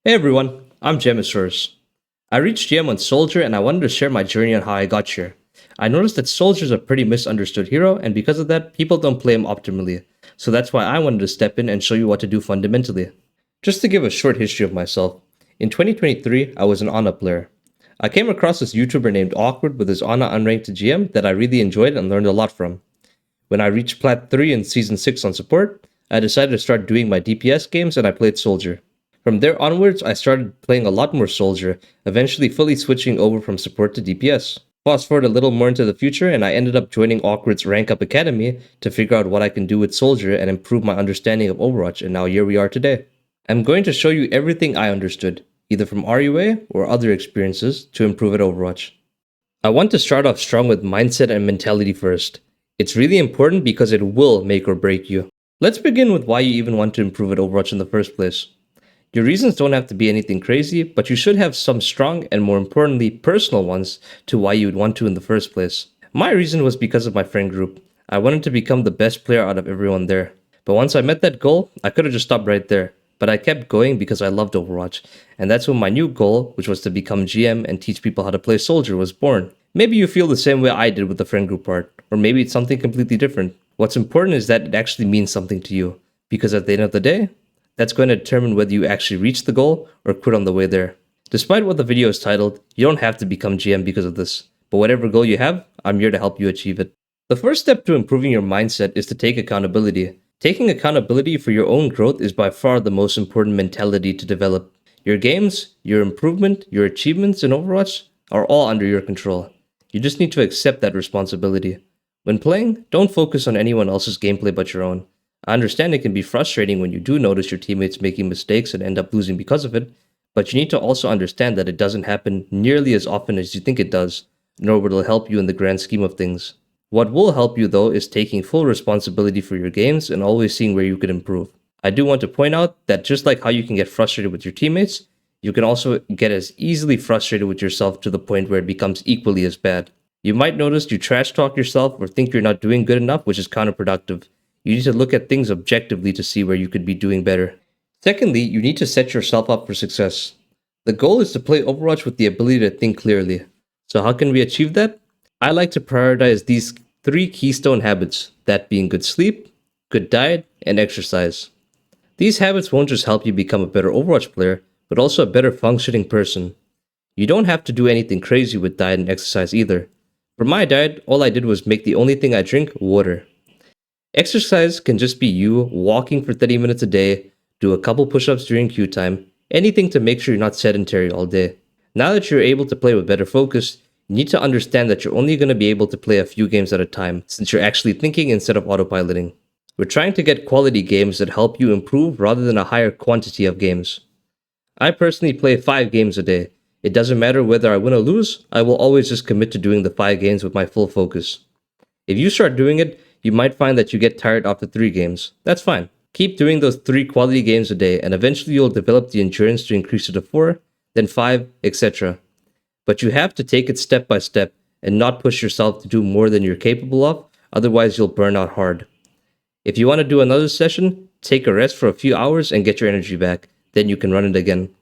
Hey everyone, I'm Gemosaurus. I reached GM on Soldier and I wanted to share my journey on how I got here. I noticed that Soldier's a pretty misunderstood hero, and because of that, people don't play him optimally. So that's why I wanted to step in and show you what to do fundamentally. Just to give a short history of myself, in 2023, I was an Ana player. I came across this YouTuber named Awkward with his Ana unranked GM that I really enjoyed and learned a lot from. When I reached Plat 3 in Season 6 on support, I decided to start doing my DPS games and I played Soldier. From there onwards, I started playing a lot more Soldier, eventually fully switching over from support to DPS. Fast forward a little more into the future, and I ended up joining Awkward's Rank Up Academy to figure out what I can do with Soldier and improve my understanding of Overwatch, and now here we are today. I'm going to show you everything I understood, either from RUA or other experiences, to improve at Overwatch. I want to start off strong with mindset and mentality first. It's really important because it will make or break you. Let's begin with why you even want to improve at Overwatch in the first place. Your reasons don't have to be anything crazy, but you should have some strong and, more importantly, personal ones to why you would want to in the first place. My reason was because of my friend group. I wanted to become the best player out of everyone there. But once I met that goal, I could have just stopped right there. But I kept going because I loved Overwatch, and that's when my new goal, which was to become GM and teach people how to play Soldier, was born. Maybe you feel the same way I did with the friend group part, or maybe it's something completely different. What's important is that it actually means something to you, because at the end of the day, that's going to determine whether you actually reach the goal or quit on the way there. Despite what the video is titled, you don't have to become GM because of this, but whatever goal you have, I'm here to help you achieve it. The first step to improving your mindset is to take accountability. Taking accountability for your own growth is by far the most important mentality to develop. Your games, your improvement, your achievements in Overwatch are all under your control. You just need to accept that responsibility. When playing, don't focus on anyone else's gameplay but your own. I understand it can be frustrating when you do notice your teammates making mistakes and end up losing because of it, but you need to also understand that it doesn't happen nearly as often as you think it does, nor will it help you in the grand scheme of things. What will help you though is taking full responsibility for your games and always seeing where you could improve. I do want to point out that just like how you can get frustrated with your teammates, you can also get as easily frustrated with yourself to the point where it becomes equally as bad. You might notice you trash talk yourself or think you're not doing good enough, which is counterproductive. You need to look at things objectively to see where you could be doing better. Secondly, you need to set yourself up for success. The goal is to play Overwatch with the ability to think clearly. So how can we achieve that? I like to prioritize these 3 keystone habits, that being good sleep, good diet, and exercise. These habits won't just help you become a better Overwatch player, but also a better functioning person. You don't have to do anything crazy with diet and exercise either. For my diet, all I did was make the only thing I drink water. Exercise can just be you walking for 30 minutes a day, do a couple push-ups during queue time, anything to make sure you're not sedentary all day. Now that you're able to play with better focus, you need to understand that you're only going to be able to play a few games at a time, since you're actually thinking instead of autopiloting. We're trying to get quality games that help you improve rather than a higher quantity of games. I personally play 5 games a day. It doesn't matter whether I win or lose, I will always just commit to doing the 5 games with my full focus. If you start doing it, you might find that you get tired after 3 games. That's fine. Keep doing those 3 quality games a day, and eventually you'll develop the endurance to increase it to 4, then 5, etc. But you have to take it step by step and not push yourself to do more than you're capable of, otherwise you'll burn out hard. If you want to do another session, take a rest for a few hours and get your energy back, then you can run it again.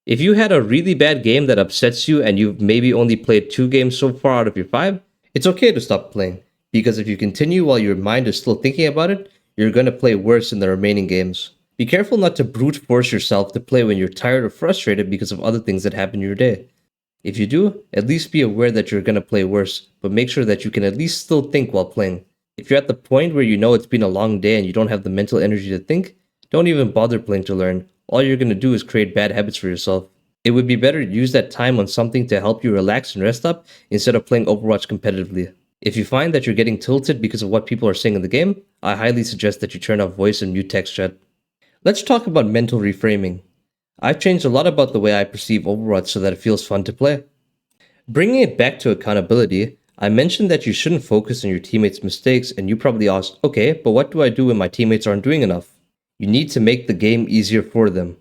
If you had a really bad game that upsets you and you've maybe only played 2 games so far out of your 5, it's okay to stop playing. Because if you continue while your mind is still thinking about it, you're going to play worse in the remaining games. Be careful not to brute force yourself to play when you're tired or frustrated because of other things that happen in your day. If you do, at least be aware that you're going to play worse, but make sure that you can at least still think while playing. If you're at the point where you know it's been a long day and you don't have the mental energy to think, don't even bother playing to learn. All you're going to do is create bad habits for yourself. It would be better to use that time on something to help you relax and rest up instead of playing Overwatch competitively. If you find that you're getting tilted because of what people are saying in the game, I highly suggest that you turn off voice and mute text chat. Let's talk about mental reframing. I've changed a lot about the way I perceive Overwatch so that it feels fun to play. Bringing it back to accountability, I mentioned that you shouldn't focus on your teammates' mistakes, and you probably asked, okay, but what do I do when my teammates aren't doing enough? You need to make the game easier for them.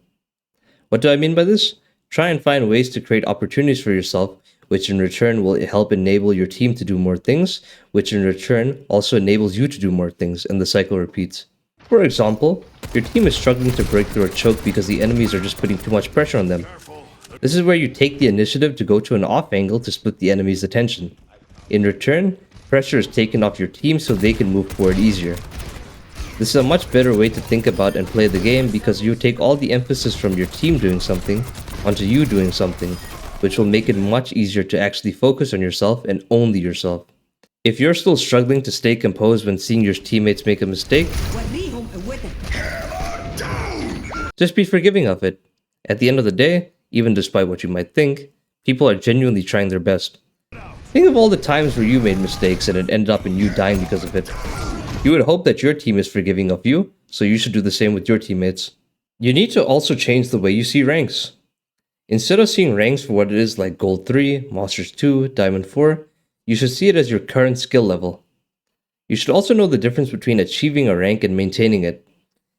What do I mean by this? Try and find ways to create opportunities for yourself, which in return will help enable your team to do more things, which in return also enables you to do more things, and the cycle repeats. For example, your team is struggling to break through a choke because the enemies are just putting too much pressure on them. This is where you take the initiative to go to an off angle to split the enemy's attention. In return, pressure is taken off your team so they can move forward easier. This is a much better way to think about and play the game because you take all the emphasis from your team doing something onto you doing something, which will make it much easier to actually focus on yourself and only yourself. If you're still struggling to stay composed when seeing your teammates make a mistake, just be forgiving of it. At the end of the day, even despite what you might think, people are genuinely trying their best. Think of all the times where you made mistakes and it ended up in you dying because of it. You would hope that your team is forgiving of you, so you should do the same with your teammates. You need to also change the way you see ranks. Instead of seeing ranks for what it is like Gold 3, Masters 2, Diamond 4, you should see it as your current skill level. You should also know the difference between achieving a rank and maintaining it.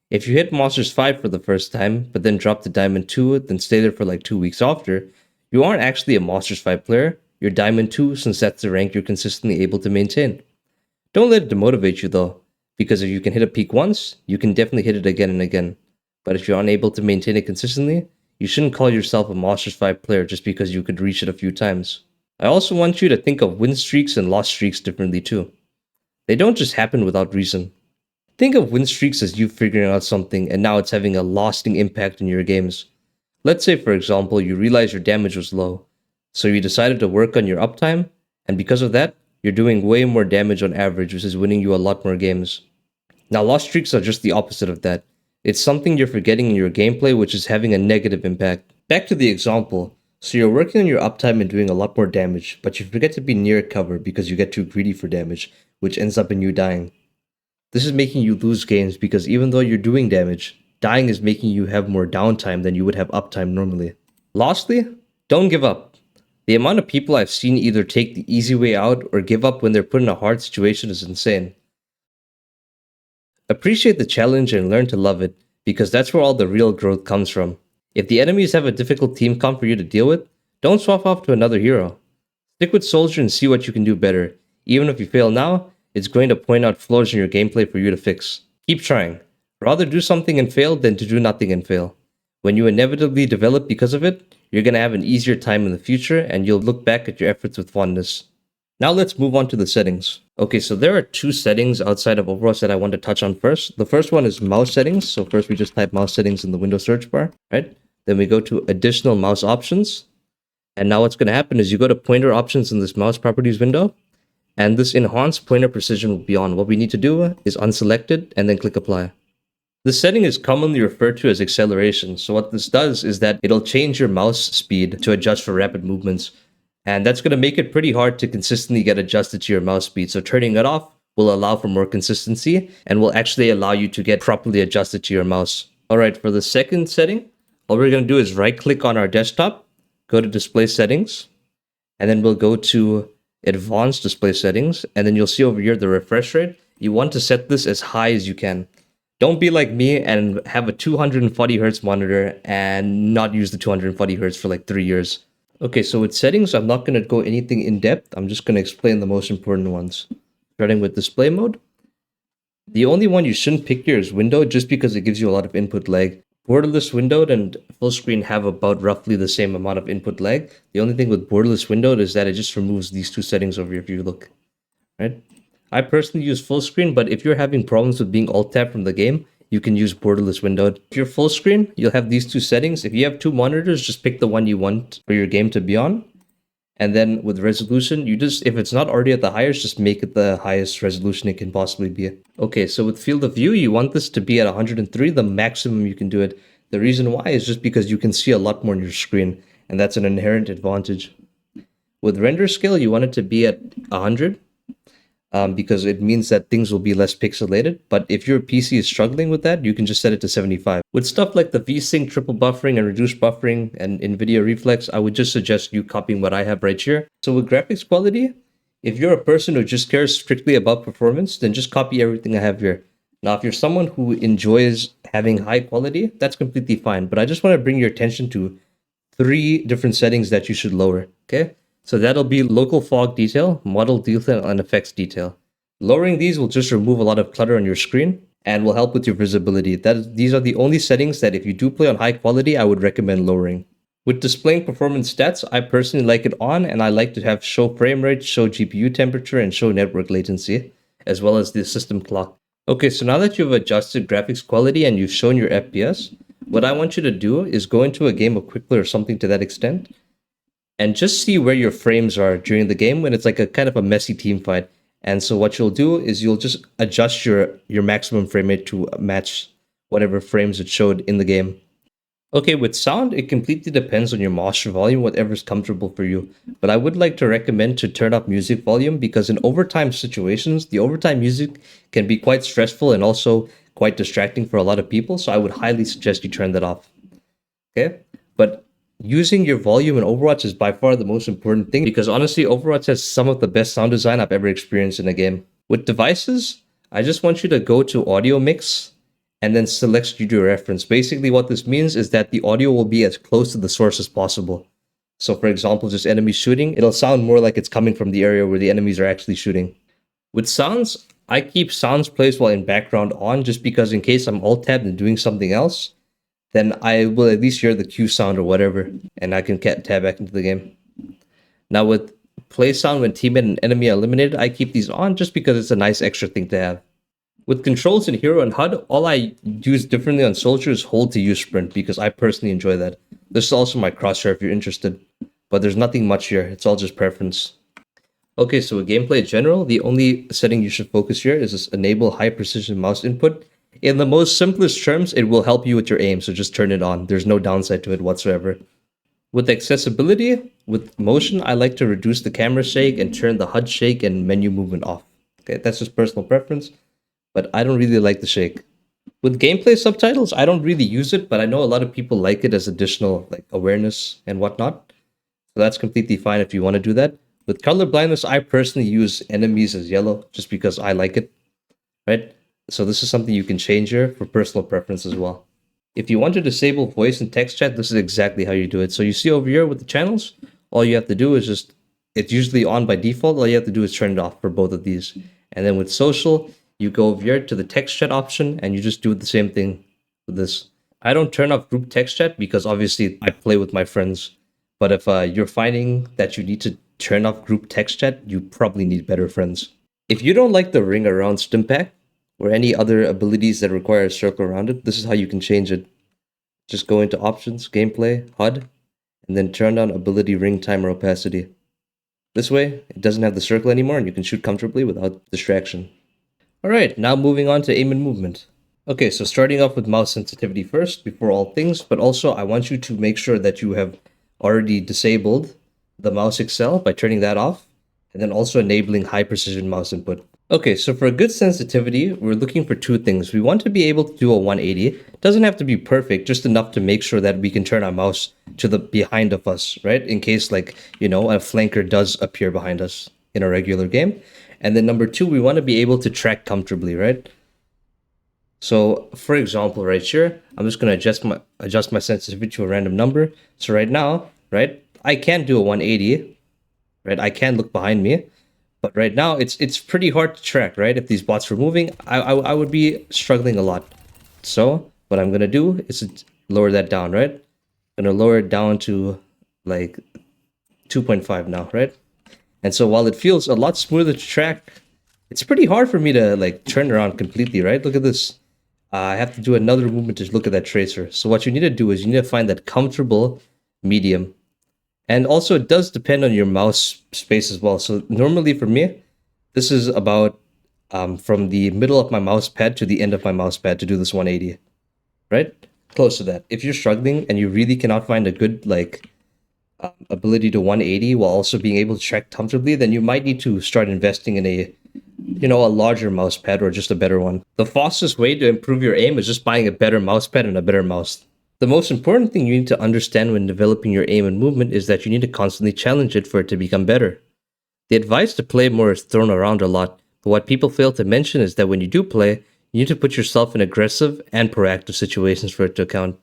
If you hit Masters 5 for the first time, but then drop to Diamond 2, then stay there for like 2 weeks after, you aren't actually a Masters 5 player, you're Diamond 2 since that's the rank you're consistently able to maintain. Don't let it demotivate you though, because if you can hit a peak once, you can definitely hit it again and again. But if you're unable to maintain it consistently, you shouldn't call yourself a Masters 5 player just because you could reach it a few times. I also want you to think of win streaks and loss streaks differently too. They don't just happen without reason. Think of win streaks as you figuring out something and now it's having a lasting impact in your games. Let's say for example you realize your damage was low, so you decided to work on your uptime, and because of that, you're doing way more damage on average, which is winning you a lot more games. Now loss streaks are just the opposite of that. It's something you're forgetting in your gameplay which is having a negative impact. Back to the example, so you're working on your uptime and doing a lot more damage, but you forget to be near cover because you get too greedy for damage, which ends up in you dying. This is making you lose games because even though you're doing damage, dying is making you have more downtime than you would have uptime normally. Lastly, don't give up. The amount of people I've seen either take the easy way out or give up when they're put in a hard situation is insane. Appreciate the challenge and learn to love it, because that's where all the real growth comes from. If the enemies have a difficult team comp for you to deal with, don't swap off to another hero. Stick with Soldier and see what you can do better. Even if you fail now, it's going to point out flaws in your gameplay for you to fix. Keep trying. Rather do something and fail than to do nothing and fail. When you inevitably develop because of it, you're going to have an easier time in the future and you'll look back at your efforts with fondness. Now let's move on to the settings. Okay, so there are two settings outside of Overwatch that I want to touch on first. The first one is mouse settings. So first we just type mouse settings in the Windows search bar, right? Then we go to additional mouse options. And now what's going to happen is you go to pointer options in this mouse properties window. And this enhanced pointer precision will be on. What we need to do is unselect it and then click apply. This setting is commonly referred to as acceleration. So what this does is that it'll change your mouse speed to adjust for rapid movements. And that's going to make it pretty hard to consistently get adjusted to your mouse speed. So turning it off will allow for more consistency and will actually allow you to get properly adjusted to your mouse. All right, for the second setting, all we're going to do is right click on our desktop, go to display settings, and then we'll go to advanced display settings. And then you'll see over here the refresh rate. You want to set this as high as you can. Don't be like me and have a 240 Hz monitor and not use the 240 Hz for like 3 years. Okay, so with settings, I'm not going to go anything in depth. I'm just going to explain the most important ones. Starting with display mode. The only one you shouldn't pick here is window, just because it gives you a lot of input lag. Borderless windowed and full screen have about roughly the same amount of input lag. The only thing with borderless windowed is that it just removes these two settings over here if you look. Right? I personally use full screen, but if you're having problems with being alt-tabbed from the game, you can use borderless windowed. If you're full screen, you'll have these two settings. If you have two monitors, just pick the one you want for your game to be on. And then with resolution, you just, if it's not already at the highest, just make it the highest resolution it can possibly be. Okay, so with field of view, you want this to be at 103, the maximum you can do it. The reason why is just because you can see a lot more on your screen, and that's an inherent advantage. With render scale, you want it to be at 100. Because it means that things will be less pixelated. But if your PC is struggling with that, you can just set it to 75. With stuff like the VSync triple buffering and reduced buffering and NVIDIA Reflex, I would just suggest you copying what I have right here. So with graphics quality, if you're a person who just cares strictly about performance, then just copy everything I have here. Now, if you're someone who enjoys having high quality, that's completely fine. But I just want to bring your attention to 3 different settings that you should lower, okay? So that'll be local fog detail, model detail, and effects detail. Lowering these will just remove a lot of clutter on your screen. and will help with your visibility. These are the only settings that if you do play on high quality, I would recommend lowering. With displaying performance stats, I personally like it on, and I like to have show frame rate, show GPU temperature, and show network latency, as well as the system clock. Okay, so now that you've adjusted graphics quality and you've shown your FPS, what I want you to do is go into a game of quick play or something to that extent, and just see where your frames are during the game when it's like a kind of a messy team fight. And so what you'll do is you'll just adjust your maximum frame rate to match whatever frames it showed in the game. Okay, with sound, it completely depends on your master volume, whatever's comfortable for you. But I would like to recommend to turn up music volume because in overtime situations, the overtime music can be quite stressful and also quite distracting for a lot of people. So I would highly suggest you turn that off. Okay, but using your volume in Overwatch is by far the most important thing because honestly, Overwatch has some of the best sound design I've ever experienced in a game. With devices, I just want you to go to audio mix and then select studio reference. Basically, what this means is that the audio will be as close to the source as possible. So for example, just enemies shooting, it'll sound more like it's coming from the area where the enemies are actually shooting. With sounds, I keep sounds placed while in background on just because in case I'm alt-tabbed and doing something else, then I will at least hear the Q sound or whatever, and I can tab back into the game. Now with play sound when teammate and enemy are eliminated, I keep these on just because it's a nice extra thing to have. With controls in Hero and HUD, all I use differently on Soldier is hold to use sprint because I personally enjoy that. This is also my crosshair if you're interested, but there's nothing much here, it's all just preference. Okay, so with gameplay in general, the only setting you should focus here is this enable high precision mouse input. In the most simplest terms, it will help you with your aim, so just turn it on. There's no downside to it whatsoever. With accessibility, with motion, I like to reduce the camera shake and turn the HUD shake and menu movement off. Okay, that's just personal preference, but I don't really like the shake. With gameplay subtitles, I don't really use it, but I know a lot of people like it as additional like awareness and whatnot. So that's completely fine if you want to do that. With color blindness, I personally use enemies as yellow just because I like it, right? So this is something you can change here for personal preference as well. If you want to disable voice and text chat, this is exactly how you do it. So you see over here with the channels, all you have to do is just, it's usually on by default. All you have to do is turn it off for both of these. And then with social, you go over here to the text chat option and you just do the same thing with this. I don't turn off group text chat because obviously I play with my friends. But if you're finding that you need to turn off group text chat, you probably need better friends. If you don't like the ring around Stimpack, or any other abilities that require a circle around it, this is how you can change it. Just go into options, gameplay, HUD, and then turn on ability ring timer opacity. This way, it doesn't have the circle anymore and you can shoot comfortably without distraction. Alright, now moving on to aim and movement. Okay, so starting off with mouse sensitivity first, before all things, but also I want you to make sure that you have already disabled the mouse excel by turning that off, and then also enabling high precision mouse input. Okay, so for a good sensitivity, we're looking for two things. We want to be able to do a 180. It doesn't have to be perfect, just enough to make sure that we can turn our mouse to the behind of us, right? In case like, you know, a flanker does appear behind us in a regular game. And then number two, we want to be able to track comfortably, right? So for example, right here, I'm just going to adjust my sensitivity to a random number. So right now, right, I can do a 180, right? I can look behind me. But right now, it's pretty hard to track, right? If these bots were moving, I would be struggling a lot. So what I'm going to do is lower that down, right? I'm going to lower it down to like 2.5 now, right? And so while it feels a lot smoother to track, it's pretty hard for me to like turn around completely, right? Look at this. I have to do another movement to look at that tracer. So what you need to do is you need to find that comfortable medium. And also, it does depend on your mouse space as well. So normally for me, this is about from the middle of my mouse pad to the end of my mouse pad to do this 180, right? Close to that. If you're struggling and you really cannot find a good like ability to 180 while also being able to track comfortably, then you might need to start investing in a, you know, a larger mouse pad or just a better one. The fastest way to improve your aim is just buying a better mouse pad and a better mouse. The most important thing you need to understand when developing your aim and movement is that you need to constantly challenge it for it to become better. The advice to play more is thrown around a lot, but what people fail to mention is that when you do play, you need to put yourself in aggressive and proactive situations for it to count.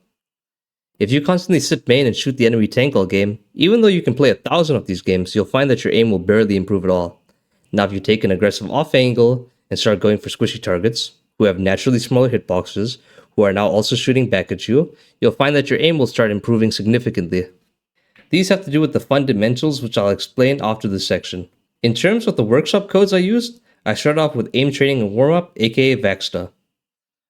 If you constantly sit main and shoot the enemy tank all game, even though you can play 1,000 of these games, you'll find that your aim will barely improve at all. Now if you take an aggressive off angle and start going for squishy targets, who have naturally smaller hitboxes, who are now also shooting back at you, you'll find that your aim will start improving significantly. These have to do with the fundamentals, which I'll explain after this section. In terms of the workshop codes I used, I started off with aim training and warm-up, aka VAXTA.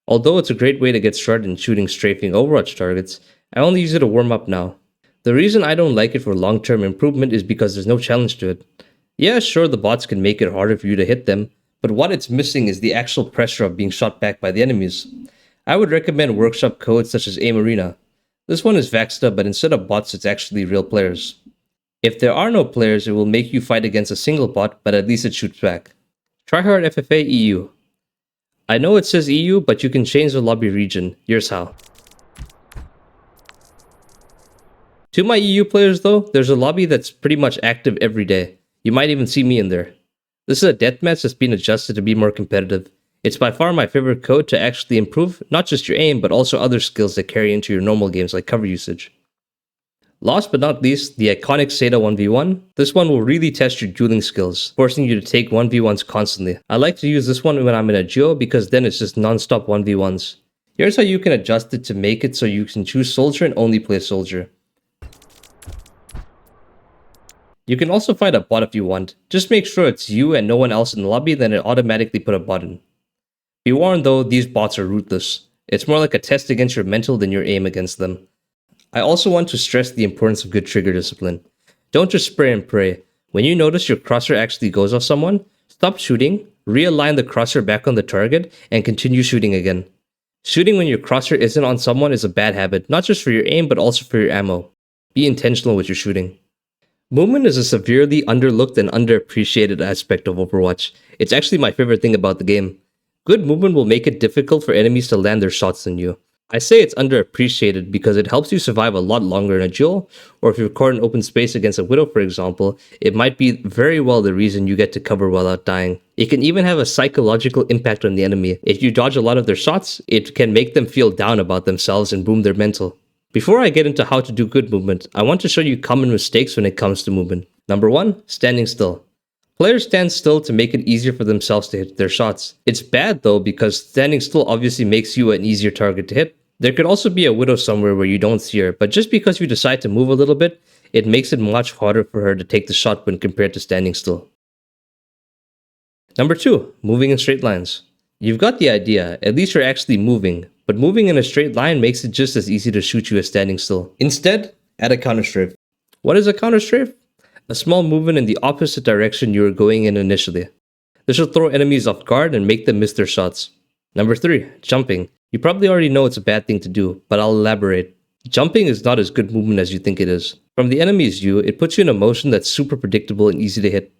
Although it's a great way to get started in shooting strafing Overwatch targets, I only use it to warm up now. The reason I don't like it for long-term improvement is because there's no challenge to it. Yeah, sure, the bots can make it harder for you to hit them, but what it's missing is the actual pressure of being shot back by the enemies. I would recommend workshop codes such as Aim Arena. This one is VAXTA, but instead of bots, it's actually real players. If there are no players, it will make you fight against a single bot, but at least it shoots back. Tryhard FFA EU. I know it says EU, but you can change the lobby region. Here's how. To my EU players though, there's a lobby that's pretty much active every day. You might even see me in there. This is a deathmatch that's been adjusted to be more competitive. It's by far my favorite code to actually improve not just your aim, but also other skills that carry into your normal games like cover usage. Last but not least, the iconic Seda 1v1. This one will really test your dueling skills, forcing you to take 1v1s constantly. I like to use this one when I'm in a duo because then it's just non-stop 1v1s. Here's how you can adjust it to make it so you can choose soldier and only play soldier. You can also find a bot if you want. Just make sure it's you and no one else in the lobby, then it automatically put a bot in. Be warned though, these bots are ruthless. It's more like a test against your mental than your aim against them. I also want to stress the importance of good trigger discipline. Don't just spray and pray. When you notice your crosshair actually goes off someone, stop shooting, realign the crosshair back on the target, and continue shooting again. Shooting when your crosshair isn't on someone is a bad habit, not just for your aim but also for your ammo. Be intentional with your shooting. Movement is a severely underlooked and underappreciated aspect of Overwatch. It's actually my favorite thing about the game. Good movement will make it difficult for enemies to land their shots on you. I say it's underappreciated because it helps you survive a lot longer in a duel, or if you're caught in open space against a Widow for example, it might be very well the reason you get to cover without dying. It can even have a psychological impact on the enemy. If you dodge a lot of their shots, it can make them feel down about themselves and boom their mental. Before I get into how to do good movement, I want to show you common mistakes when it comes to movement. Number 1, standing still. Players stand still to make it easier for themselves to hit their shots. It's bad though because standing still obviously makes you an easier target to hit. There could also be a Widow somewhere where you don't see her, but just because you decide to move a little bit, it makes it much harder for her to take the shot when compared to standing still. Number 2, moving in straight lines. You've got the idea, at least you're actually moving, but moving in a straight line makes it just as easy to shoot you as standing still. Instead, add a counter strafe. What is a counter strafe? A small movement in the opposite direction you were going in initially. This will throw enemies off guard and make them miss their shots. Number 3, jumping. You probably already know it's a bad thing to do, but I'll elaborate. Jumping is not as good movement as you think it is. From the enemy's view, it puts you in a motion that's super predictable and easy to hit.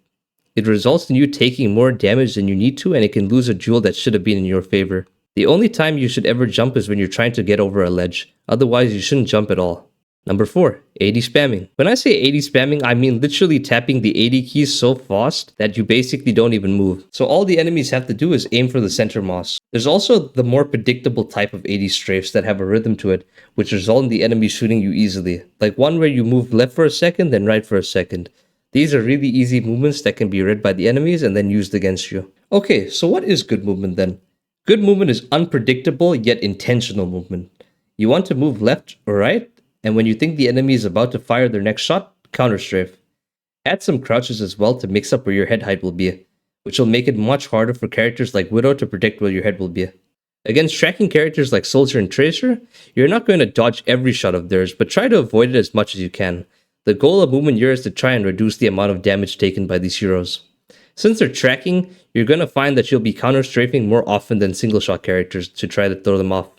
It results in you taking more damage than you need to, and it can lose a duel that should have been in your favor. The only time you should ever jump is when you're trying to get over a ledge. Otherwise, you shouldn't jump at all. Number 4, AD spamming. When I say AD spamming, I mean literally tapping the AD keys so fast that you basically don't even move. So all the enemies have to do is aim for the center moss. There's also the more predictable type of AD strafes that have a rhythm to it, which result in the enemy shooting you easily. Like one where you move left for a second, then right for a second. These are really easy movements that can be read by the enemies and then used against you. Okay, so what is good movement then? Good movement is unpredictable yet intentional movement. You want to move left or right, and when you think the enemy is about to fire their next shot, counter strafe. Add some crouches as well to mix up where your head height will be, which will make it much harder for characters like Widow to predict where your head will be. Against tracking characters like Soldier and Tracer, you're not going to dodge every shot of theirs, but try to avoid it as much as you can. The goal of movement here is to try and reduce the amount of damage taken by these heroes. Since they're tracking, you're going to find that you'll be counter strafing more often than single shot characters to try to throw them off.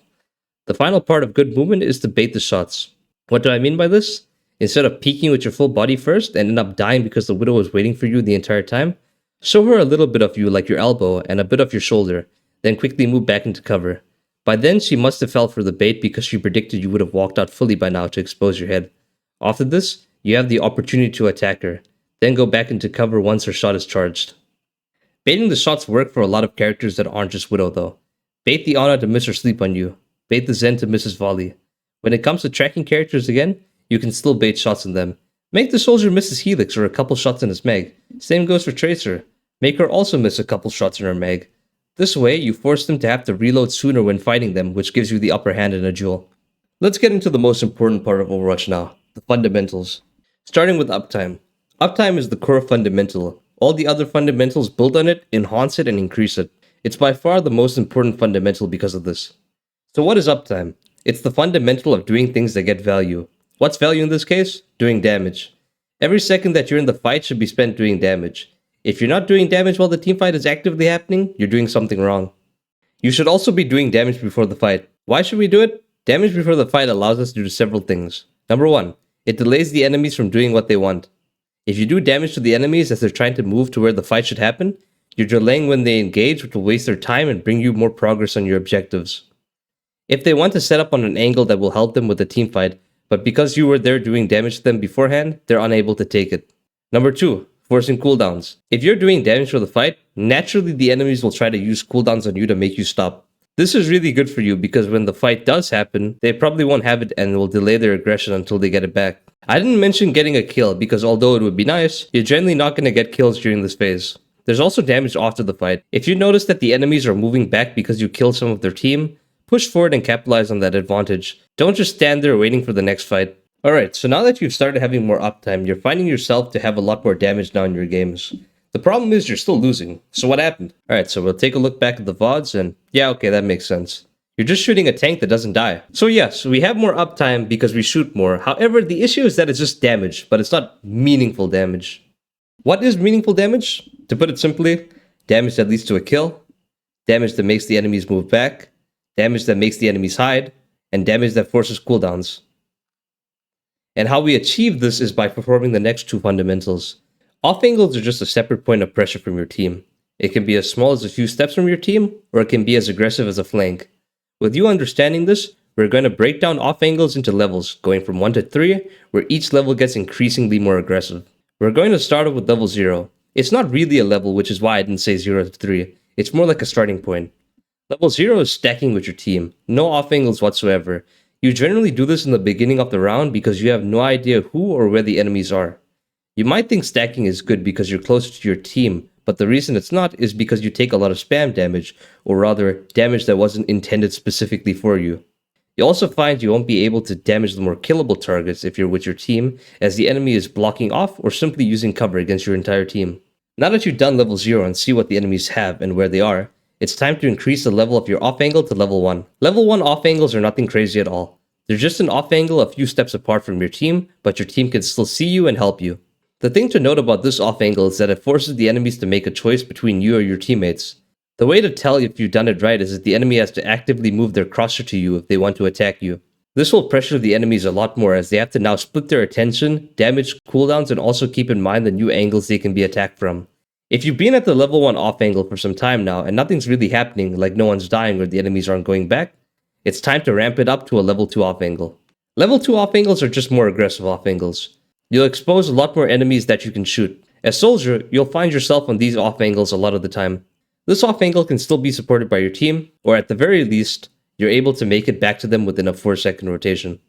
The final part of good movement is to bait the shots. What do I mean by this? Instead of peeking with your full body first and end up dying because the Widow was waiting for you the entire time, show her a little bit of you like your elbow and a bit of your shoulder, then quickly move back into cover. By then she must have fell for the bait because she predicted you would have walked out fully by now to expose your head. After this, you have the opportunity to attack her, then go back into cover once her shot is charged. Baiting the shots work for a lot of characters that aren't just Widow though. Bait the Ana to miss her sleep on you. Bait the Zen to miss his volley. When it comes to tracking characters again, you can still bait shots on them. Make the Soldier miss his Helix or a couple shots in his mag. Same goes for Tracer. Make her also miss a couple shots in her mag. This way, you force them to have to reload sooner when fighting them, which gives you the upper hand in a duel. Let's get into the most important part of Overwatch now, the fundamentals. Starting with Uptime. Uptime is the core fundamental. All the other fundamentals build on it, enhance it, and increase it. It's by far the most important fundamental because of this. So what is Uptime? It's the fundamental of doing things that get value. What's value in this case? Doing damage. Every second that you're in the fight should be spent doing damage. If you're not doing damage while the teamfight is actively happening, you're doing something wrong. You should also be doing damage before the fight. Why should we do it? Damage before the fight allows us to do several things. Number 1, it delays the enemies from doing what they want. If you do damage to the enemies as they're trying to move to where the fight should happen, you're delaying when they engage, which will waste their time and bring you more progress on your objectives. If they want to set up on an angle that will help them with the teamfight, but because you were there doing damage to them beforehand, they're unable to take it. Number 2, forcing cooldowns. If you're doing damage for the fight, naturally the enemies will try to use cooldowns on you to make you stop. This is really good for you because when the fight does happen, they probably won't have it and will delay their aggression until they get it back. I didn't mention getting a kill because although it would be nice, you're generally not going to get kills during this phase. There's also damage after the fight. If you notice that the enemies are moving back because you killed some of their team, push forward and capitalize on that advantage. Don't just stand there waiting for the next fight. Alright, so now that you've started having more uptime, you're finding yourself to have a lot more damage now in your games. The problem is you're still losing. So what happened? Alright, so we'll take a look back at the VODs and yeah, okay, that makes sense. You're just shooting a tank that doesn't die. So yes, we have more uptime because we shoot more. However, the issue is that it's just damage, but it's not meaningful damage. What is meaningful damage? To put it simply, damage that leads to a kill, damage that makes the enemies move back, damage that makes the enemies hide, and damage that forces cooldowns. And how we achieve this is by performing the next two fundamentals. Off angles are just a separate point of pressure from your team. It can be as small as a few steps from your team, or it can be as aggressive as a flank. With you understanding this, we're going to break down off angles into levels, going from 1 to 3, where each level gets increasingly more aggressive. We're going to start off with level 0. It's not really a level, which is why I didn't say 0 to 3. It's more like a starting point. Level 0 is stacking with your team. No off angles whatsoever. You generally do this in the beginning of the round because you have no idea who or where the enemies are. You might think stacking is good because you're closer to your team, but the reason it's not is because you take a lot of spam damage, or rather, damage that wasn't intended specifically for you. You also find you won't be able to damage the more killable targets if you're with your team, as the enemy is blocking off or simply using cover against your entire team. Now that you've done level 0 and see what the enemies have and where they are, it's time to increase the level of your off angle to level 1. Level 1 off angles are nothing crazy at all. They're just an off angle a few steps apart from your team, but your team can still see you and help you. The thing to note about this off angle is that it forces the enemies to make a choice between you or your teammates. The way to tell if you've done it right is that the enemy has to actively move their crosser to you if they want to attack you. This will pressure the enemies a lot more as they have to now split their attention, damage cooldowns, and also keep in mind the new angles they can be attacked from. If you've been at the level 1 off angle for some time now and nothing's really happening, like no one's dying or the enemies aren't going back, it's time to ramp it up to a level 2 off angle. Level 2 off angles are just more aggressive off angles. You'll expose a lot more enemies that you can shoot. As Soldier, you'll find yourself on these off angles a lot of the time. This off angle can still be supported by your team, or at the very least, you're able to make it back to them within a 4-second rotation.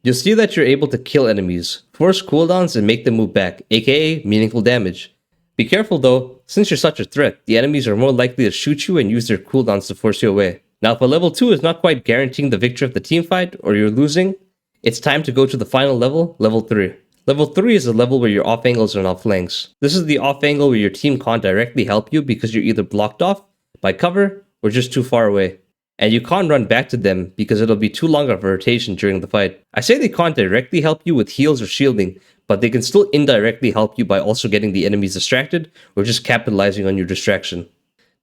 You'll see that you're able to kill enemies, force cooldowns, and make them move back, aka meaningful damage. Be careful though, since you're such a threat, the enemies are more likely to shoot you and use their cooldowns to force you away. Now if a level 2 is not quite guaranteeing the victory of the teamfight, or you're losing, it's time to go to the final level, level 3. Level 3 is a level where your off angles are now flanks. This is the off angle where your team can't directly help you because you're either blocked off by cover or just too far away. And you can't run back to them because it'll be too long of a rotation during the fight. I say they can't directly help you with heals or shielding, but they can still indirectly help you by also getting the enemies distracted or just capitalizing on your distraction.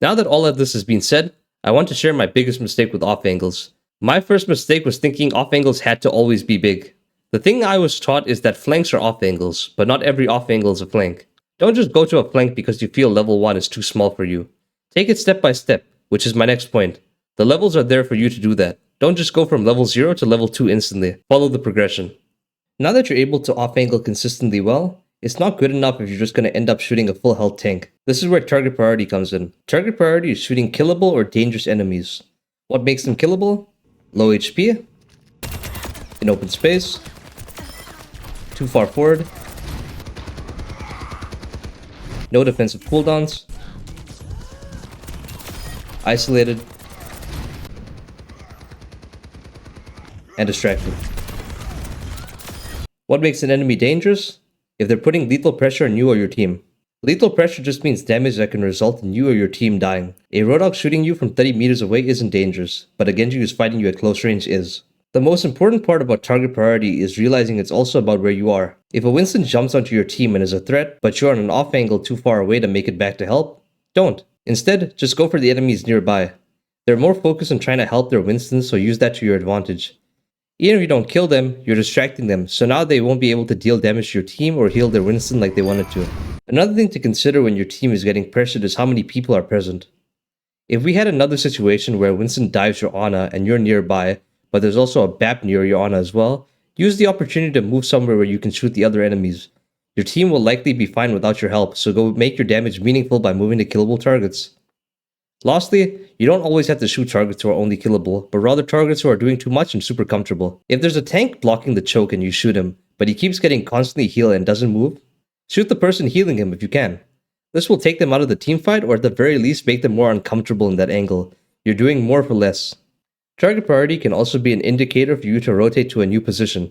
Now that all of this has been said, I want to share my biggest mistake with off angles. My first mistake was thinking off angles had to always be big. The thing I was taught is that flanks are off angles, but not every off angle is a flank. Don't just go to a flank because you feel level 1 is too small for you. Take it step by step, which is my next point. The levels are there for you to do that. Don't just go from level 0 to level 2 instantly. Follow the progression. Now that you're able to off angle consistently well, it's not good enough if you're just going to end up shooting a full health tank. This is where target priority comes in. Target priority is shooting killable or dangerous enemies. What makes them killable? Low HP, in open space, too far forward, no defensive cooldowns, isolated, and distracted. What makes an enemy dangerous? If they're putting lethal pressure on you or your team. Lethal pressure just means damage that can result in you or your team dying. A Roadhog shooting you from 30 meters away isn't dangerous, but a Genji who's fighting you at close range is. The most important part about target priority is realizing it's also about where you are. If a Winston jumps onto your team and is a threat, but you're on an off angle too far away to make it back to help, don't. Instead, just go for the enemies nearby. They're more focused on trying to help their Winstons, so use that to your advantage. Even if you don't kill them, you're distracting them, so now they won't be able to deal damage to your team or heal their Winston like they wanted to. Another thing to consider when your team is getting pressured is how many people are present. If we had another situation where Winston dives your Ana and you're nearby, but there's also a BAP near your Ana as well, use the opportunity to move somewhere where you can shoot the other enemies. Your team will likely be fine without your help, so go make your damage meaningful by moving to killable targets. Lastly, you don't always have to shoot targets who are only killable, but rather targets who are doing too much and super comfortable. If there's a tank blocking the choke and you shoot him, but he keeps getting constantly healed and doesn't move, shoot the person healing him if you can. This will take them out of the team fight or at the very least make them more uncomfortable in that angle. You're doing more for less. Target priority can also be an indicator for you to rotate to a new position.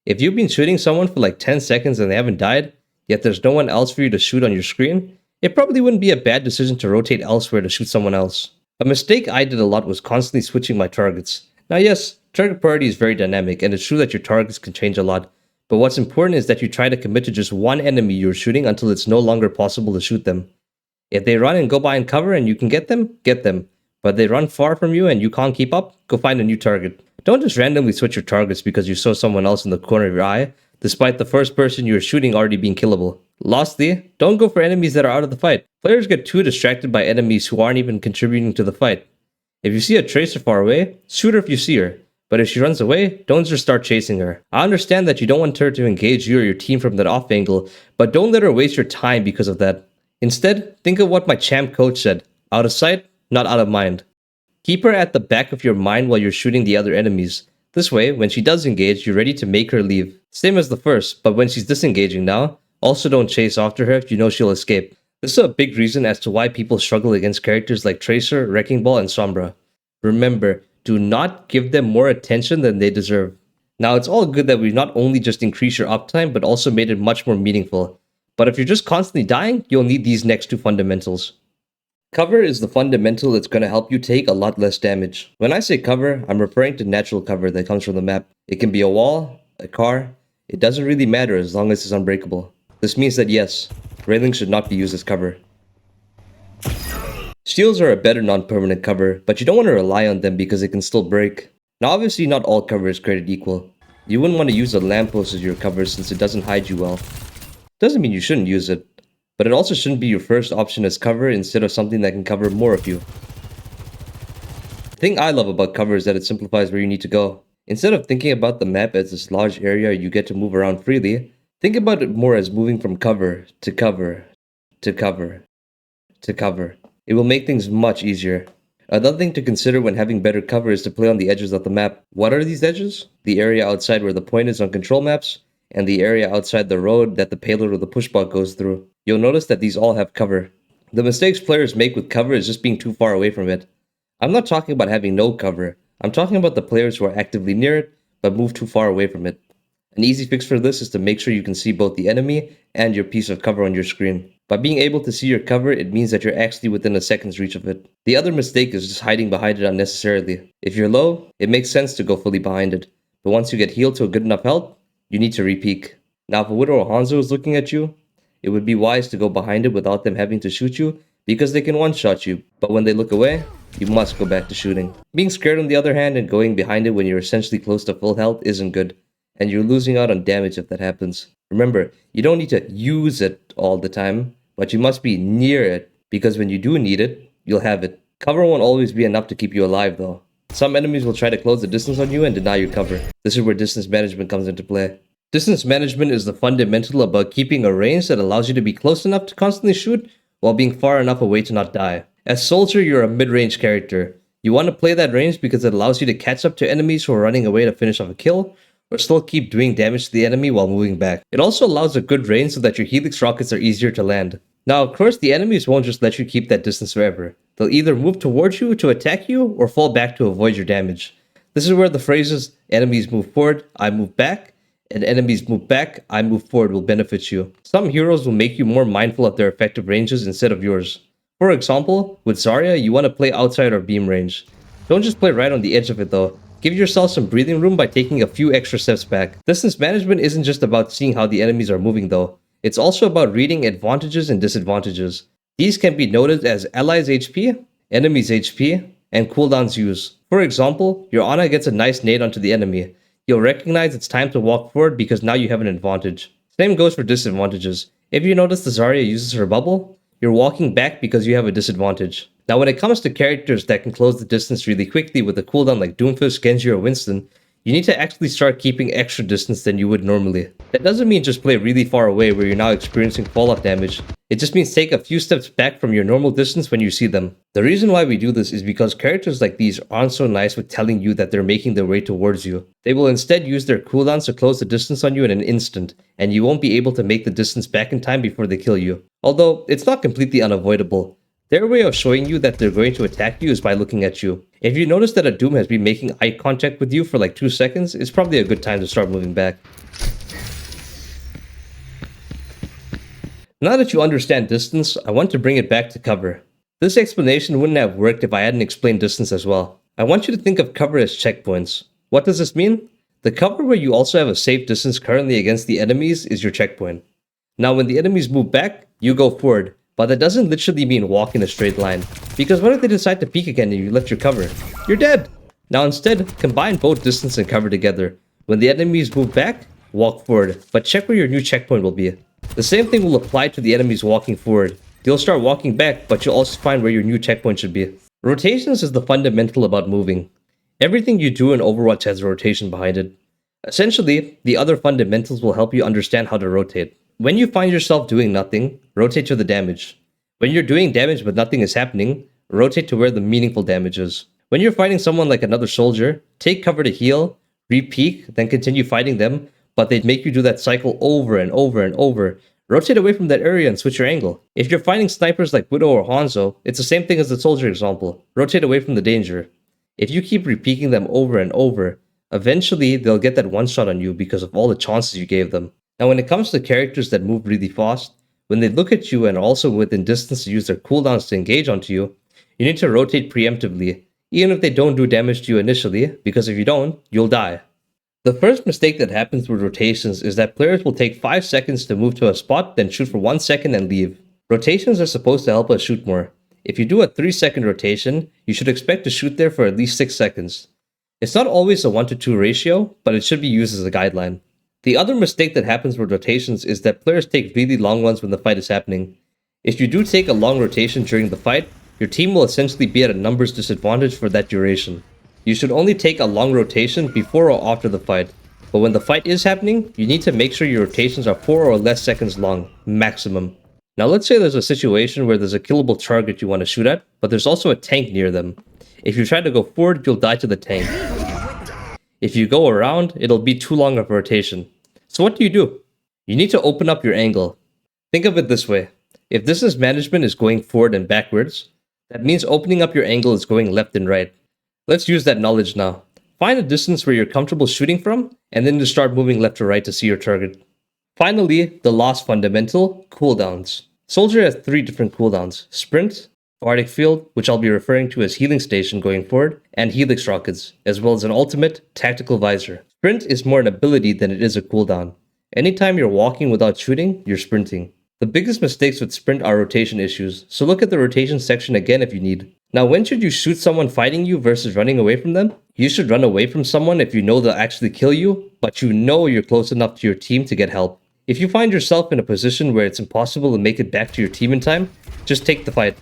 If you've been shooting someone for like 10 seconds and they haven't died, yet there's no one else for you to shoot on your screen, it probably wouldn't be a bad decision to rotate elsewhere to shoot someone else. A mistake I did a lot was constantly switching my targets. Now yes, target priority is very dynamic and it's true that your targets can change a lot, but what's important is that you try to commit to just one enemy you're shooting until it's no longer possible to shoot them. If they run and go behind cover and you can get them, get them. But if they run far from you and you can't keep up, go find a new target. Don't just randomly switch your targets because you saw someone else in the corner of your eye, despite the first person you were shooting already being killable. Lastly, don't go for enemies that are out of the fight. Players get too distracted by enemies who aren't even contributing to the fight. If you see a Tracer far away, shoot her if you see her. But if she runs away, don't just start chasing her. I understand that you don't want her to engage you or your team from that off angle, but don't let her waste your time because of that. Instead, think of what my champ coach said, out of sight, not out of mind. Keep her at the back of your mind while you're shooting the other enemies. This way, when she does engage, you're ready to make her leave. Same as the first, but when she's disengaging now, also don't chase after her if you know she'll escape. This is a big reason as to why people struggle against characters like Tracer, Wrecking Ball, and Sombra. Remember, do not give them more attention than they deserve. Now, it's all good that we've not only just increased your uptime, but also made it much more meaningful. But if you're just constantly dying, you'll need these next two fundamentals. Cover is the fundamental that's going to help you take a lot less damage. When I say cover, I'm referring to natural cover that comes from the map. It can be a wall, a car, it doesn't really matter as long as it's unbreakable. This means that yes, railings should not be used as cover. Shields are a better non-permanent cover, but you don't want to rely on them because it can still break. Now obviously not all cover is created equal. You wouldn't want to use a lamppost as your cover since it doesn't hide you well. Doesn't mean you shouldn't use it, but it also shouldn't be your first option as cover instead of something that can cover more of you. The thing I love about cover is that it simplifies where you need to go. Instead of thinking about the map as this large area you get to move around freely, think about it more as moving from cover to cover to cover to cover. It will make things much easier. Another thing to consider when having better cover is to play on the edges of the map. What are these edges? The area outside where the point is on control maps, and the area outside the road that the payload or the pushbot goes through. You'll notice that these all have cover. The mistakes players make with cover is just being too far away from it. I'm not talking about having no cover. I'm talking about the players who are actively near it, but move too far away from it. An easy fix for this is to make sure you can see both the enemy and your piece of cover on your screen. By being able to see your cover, it means that you're actually within a second's reach of it. The other mistake is just hiding behind it unnecessarily. If you're low, it makes sense to go fully behind it. But once you get healed to a good enough health, you need to re-peek. Now if a Widow or Hanzo is looking at you, it would be wise to go behind it without them having to shoot you, because they can one-shot you, but when they look away, you must go back to shooting. Being scared on the other hand and going behind it when you're essentially close to full health isn't good, and you're losing out on damage if that happens. Remember, you don't need to use it all the time, but you must be near it, because when you do need it, you'll have it. Cover won't always be enough to keep you alive though. Some enemies will try to close the distance on you and deny your cover. This is where distance management comes into play. Distance management is the fundamental about keeping a range that allows you to be close enough to constantly shoot, while being far enough away to not die. As Soldier, you're a mid-range character. You want to play that range because it allows you to catch up to enemies who are running away to finish off a kill, or still keep doing damage to the enemy while moving back. It also allows a good range so that your Helix Rockets are easier to land. Now, of course, the enemies won't just let you keep that distance forever. They'll either move towards you to attack you or fall back to avoid your damage. This is where the phrases enemies move forward, I move back, and enemies move back, I move forward will benefit you. Some heroes will make you more mindful of their effective ranges instead of yours. For example, with Zarya, you want to play outside or beam range. Don't just play right on the edge of it though. Give yourself some breathing room by taking a few extra steps back. Distance management isn't just about seeing how the enemies are moving though. It's also about reading advantages and disadvantages. These can be noted as allies HP, enemies HP, and cooldowns use. For example, your Ana gets a nice nade onto the enemy. You'll recognize it's time to walk forward because now you have an advantage. Same goes for disadvantages. If you notice the Zarya uses her bubble, you're walking back because you have a disadvantage. Now when it comes to characters that can close the distance really quickly with a cooldown like Doomfist, Genji, or Winston, you need to actually start keeping extra distance than you would normally. That doesn't mean just play really far away where you're now experiencing fallout damage. It just means take a few steps back from your normal distance when you see them. The reason why we do this is because characters like these aren't so nice with telling you that they're making their way towards you. They will instead use their cooldowns to close the distance on you in an instant, and you won't be able to make the distance back in time before they kill you. Although, it's not completely unavoidable. Their way of showing you that they're going to attack you is by looking at you. If you notice that a Doom has been making eye contact with you for like 2 seconds, it's probably a good time to start moving back. Now that you understand distance, I want to bring it back to cover. This explanation wouldn't have worked if I hadn't explained distance as well. I want you to think of cover as checkpoints. What does this mean? The cover where you also have a safe distance currently against the enemies is your checkpoint. Now when the enemies move back, you go forward. But that doesn't literally mean walk in a straight line, because what if they decide to peek again and you left your cover? You're dead! Now instead, combine both distance and cover together. When the enemies move back, walk forward, but check where your new checkpoint will be. The same thing will apply to the enemies walking forward. You'll start walking back, but you'll also find where your new checkpoint should be. Rotations is the fundamental about moving. Everything you do in Overwatch has a rotation behind it. Essentially, the other fundamentals will help you understand how to rotate. When you find yourself doing nothing, rotate to the damage. When you're doing damage but nothing is happening, rotate to where the meaningful damage is. When you're fighting someone like another soldier, take cover to heal, re-peek, then continue fighting them, but they'd make you do that cycle over and over and over. Rotate away from that area and switch your angle. If you're fighting snipers like Widow or Hanzo, it's the same thing as the soldier example. Rotate away from the danger. If you keep repeating them over and over, eventually they'll get that one shot on you because of all the chances you gave them. Now when it comes to characters that move really fast, when they look at you and are also within distance to use their cooldowns to engage onto you, you need to rotate preemptively, even if they don't do damage to you initially, because if you don't, you'll die. The first mistake that happens with rotations is that players will take 5 seconds to move to a spot, then shoot for 1 second and leave. Rotations are supposed to help us shoot more. If you do a 3-second rotation, you should expect to shoot there for at least 6 seconds. It's not always a 1-to-2 ratio, but it should be used as a guideline. The other mistake that happens with rotations is that players take really long ones when the fight is happening. If you do take a long rotation during the fight, your team will essentially be at a numbers disadvantage for that duration. You should only take a long rotation before or after the fight, but when the fight is happening, you need to make sure your rotations are 4 or less seconds long, maximum. Now let's say there's a situation where there's a killable target you want to shoot at, but there's also a tank near them. If you try to go forward, you'll die to the tank. If you go around, it'll be too long of a rotation. So what do? You need to open up your angle. Think of it this way. If distance management is going forward and backwards, that means opening up your angle is going left and right. Let's use that knowledge now. Find a distance where you're comfortable shooting from, and then just start moving left or right to see your target. Finally, the last fundamental, cooldowns. Soldier has 3 different cooldowns: Sprint, Biotic Field, which I'll be referring to as Healing Station going forward, and Helix Rockets, as well as an ultimate, Tactical Visor. Sprint is more an ability than it is a cooldown. Anytime you're walking without shooting, you're sprinting. The biggest mistakes with Sprint are rotation issues, so look at the rotation section again if you need. Now when should you shoot someone fighting you versus running away from them? You should run away from someone if you know they'll actually kill you, but you know you're close enough to your team to get help. If you find yourself in a position where it's impossible to make it back to your team in time, just take the fight.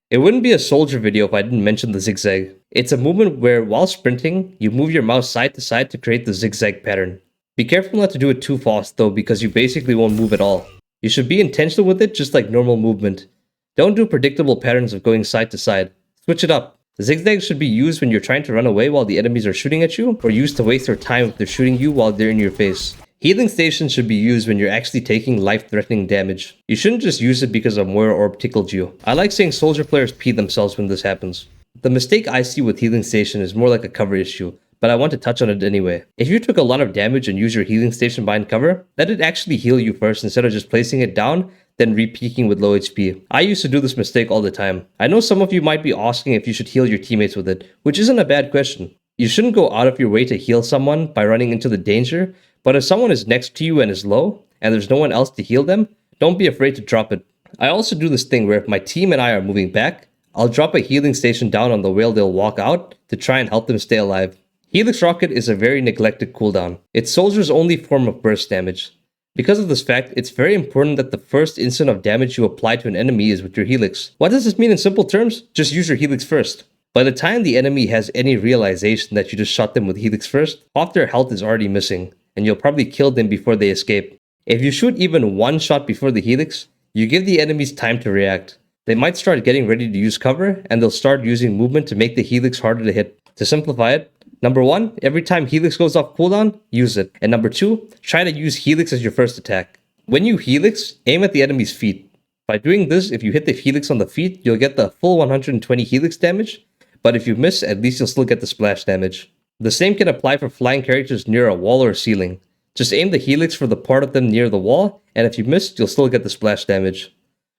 It wouldn't be a soldier video if I didn't mention the zigzag. It's a movement where, while sprinting, you move your mouse side to side to create the zigzag pattern. Be careful not to do it too fast though, because you basically won't move at all. You should be intentional with it just like normal movement. Don't do predictable patterns of going side to side. Switch it up. The zigzag should be used when you're trying to run away while the enemies are shooting at you, or used to waste their time if they're shooting you while they're in your face. Healing Station should be used when you're actually taking life-threatening damage. You shouldn't just use it because a Moira orb tickled you. I like seeing soldier players pee themselves when this happens. The mistake I see with Healing Station is more like a cover issue, but I want to touch on it anyway. If you took a lot of damage and use your Healing Station behind cover, let it actually heal you first instead of just placing it down, then re-peeking with low HP. I used to do this mistake all the time. I know some of you might be asking if you should heal your teammates with it, which isn't a bad question. You shouldn't go out of your way to heal someone by running into the danger, but if someone is next to you and is low, and there's no one else to heal them, don't be afraid to drop it. I also do this thing where if my team and I are moving back, I'll drop a Healing Station down on the whale they'll walk out to try and help them stay alive. Helix Rocket is a very neglected cooldown. It's Soldier's only form of burst damage. Because of this fact, it's very important that the first instant of damage you apply to an enemy is with your Helix. What does this mean in simple terms? Just use your Helix first. By the time the enemy has any realization that you just shot them with Helix first, half their health is already missing, and you'll probably kill them before they escape. If you shoot even one shot before the Helix, you give the enemies time to react. They might start getting ready to use cover, and they'll start using movement to make the Helix harder to hit. To simplify it, number 1, every time Helix goes off cooldown, use it. And number 2, try to use Helix as your first attack. When you Helix, aim at the enemy's feet. By doing this, if you hit the Helix on the feet, you'll get the full 120 Helix damage, but if you miss, at least you'll still get the splash damage. The same can apply for flying characters near a wall or ceiling. Just aim the Helix for the part of them near the wall, and if you miss, you'll still get the splash damage.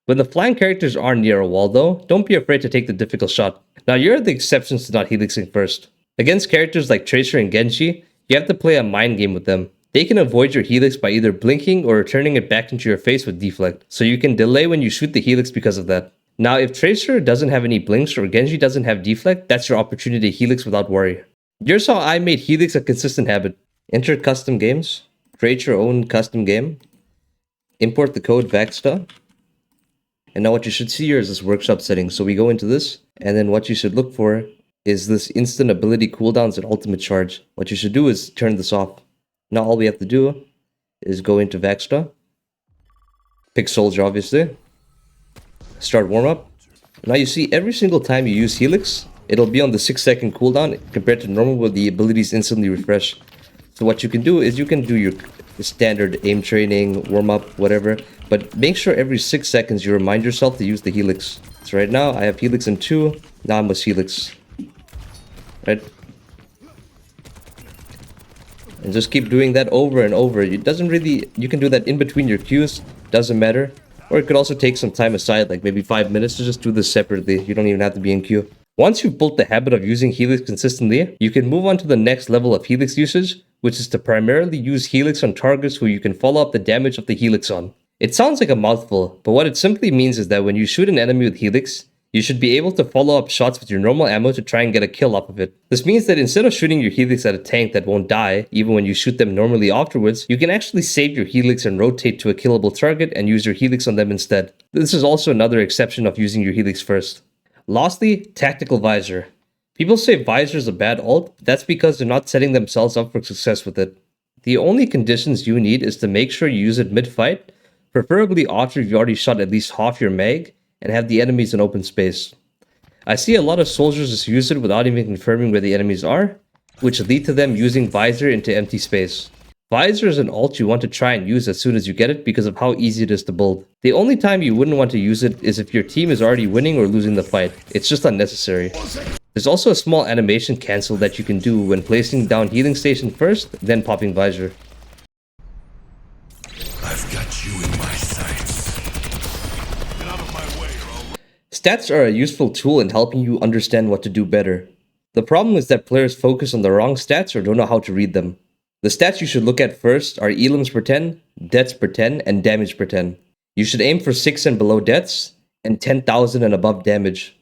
When the flying characters are near a wall though, don't be afraid to take the difficult shot. Now here are the exceptions to not Helixing first. Against characters like Tracer and Genji, you have to play a mind game with them. They can avoid your Helix by either blinking or returning it back into your face with deflect, so you can delay when you shoot the Helix because of that. Now, if Tracer doesn't have any blinks or Genji doesn't have deflect, that's your opportunity to Helix without worry. Here's how I made Helix a consistent habit. Enter custom games, create your own custom game, import the code VAXTA, and now what you should see here is this workshop setting. So we go into this, and then what you should look for is this instant ability cooldowns and ultimate charge. What you should do is turn this off. Now all we have to do is go into VAXTA, pick Soldier obviously, start warm-up. Now you see every single time you use Helix, it'll be on the 6-second cooldown compared to normal where the abilities instantly refresh. So what you can do is you can do your standard aim training, warm-up, whatever, but make sure every 6 seconds you remind yourself to use the Helix. So right now I have Helix in 2, now I'm with Helix. Right? And just keep doing that over and over. It doesn't really, you can do that in between your queues, doesn't matter. Or it could also take some time aside, like maybe 5 minutes to just do this separately. You don't even have to be in queue. Once you've built the habit of using Helix consistently, you can move on to the next level of Helix usage, which is to primarily use Helix on targets who you can follow up the damage of the Helix on. It sounds like a mouthful, but what it simply means is that when you shoot an enemy with Helix, you should be able to follow up shots with your normal ammo to try and get a kill off of it. This means that instead of shooting your Helix at a tank that won't die, even when you shoot them normally afterwards, you can actually save your Helix and rotate to a killable target and use your Helix on them instead. This is also another exception of using your Helix first. Lastly, Tactical Visor. People say Visor is a bad ult, but that's because they're not setting themselves up for success with it. The only conditions you need is to make sure you use it mid-fight, preferably after you've already shot at least half your mag, and have the enemies in open space. I see a lot of soldiers just use it without even confirming where the enemies are, which lead to them using Visor into empty space. Visor is an ult you want to try and use as soon as you get it because of how easy it is to build. The only time you wouldn't want to use it is if your team is already winning or losing the fight. It's just unnecessary. There's also a small animation cancel that you can do when placing down Healing Station first, then popping Visor. I've got you in my sights. Get out of my way, or I'll... Stats are a useful tool in helping you understand what to do better. The problem is that players focus on the wrong stats or don't know how to read them. The stats you should look at first are elims per 10, deaths per 10, and damage per 10. You should aim for 6 and below deaths, and 10,000 and above damage.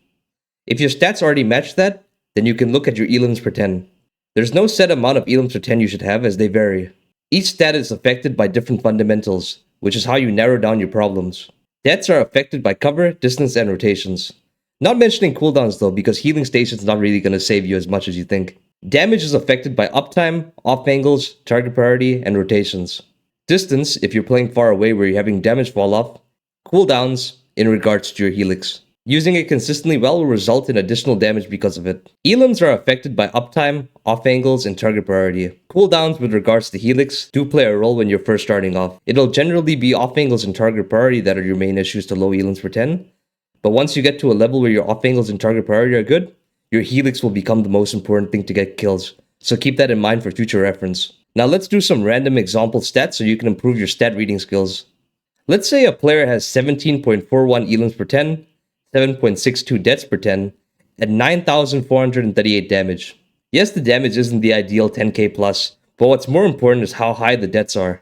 If your stats already match that, then you can look at your elims per 10. There's no set amount of elims per 10 you should have as they vary. Each stat is affected by different fundamentals, which is how you narrow down your problems. Deaths are affected by cover, distance, and rotations. Not mentioning cooldowns though, because Healing Station's not really going to save you as much as you think. Damage is affected by uptime, off angles, target priority, and rotations. Distance, if you're playing far away where you're having damage fall off. Cooldowns, in regards to your Helix. Using it consistently well will result in additional damage because of it. Elims are affected by uptime, off angles, and target priority. Cooldowns with regards to Helix do play a role when you're first starting off. It'll generally be off angles and target priority that are your main issues to low elims for 10. But once you get to a level where your off angles and target priority are good, your Helix will become the most important thing to get kills. So keep that in mind for future reference. Now let's do some random example stats so you can improve your stat reading skills. Let's say a player has 17.41 elims per 10, 7.62 deaths per 10, and 9,438 damage. Yes, the damage isn't the ideal 10k plus, but what's more important is how high the deaths are.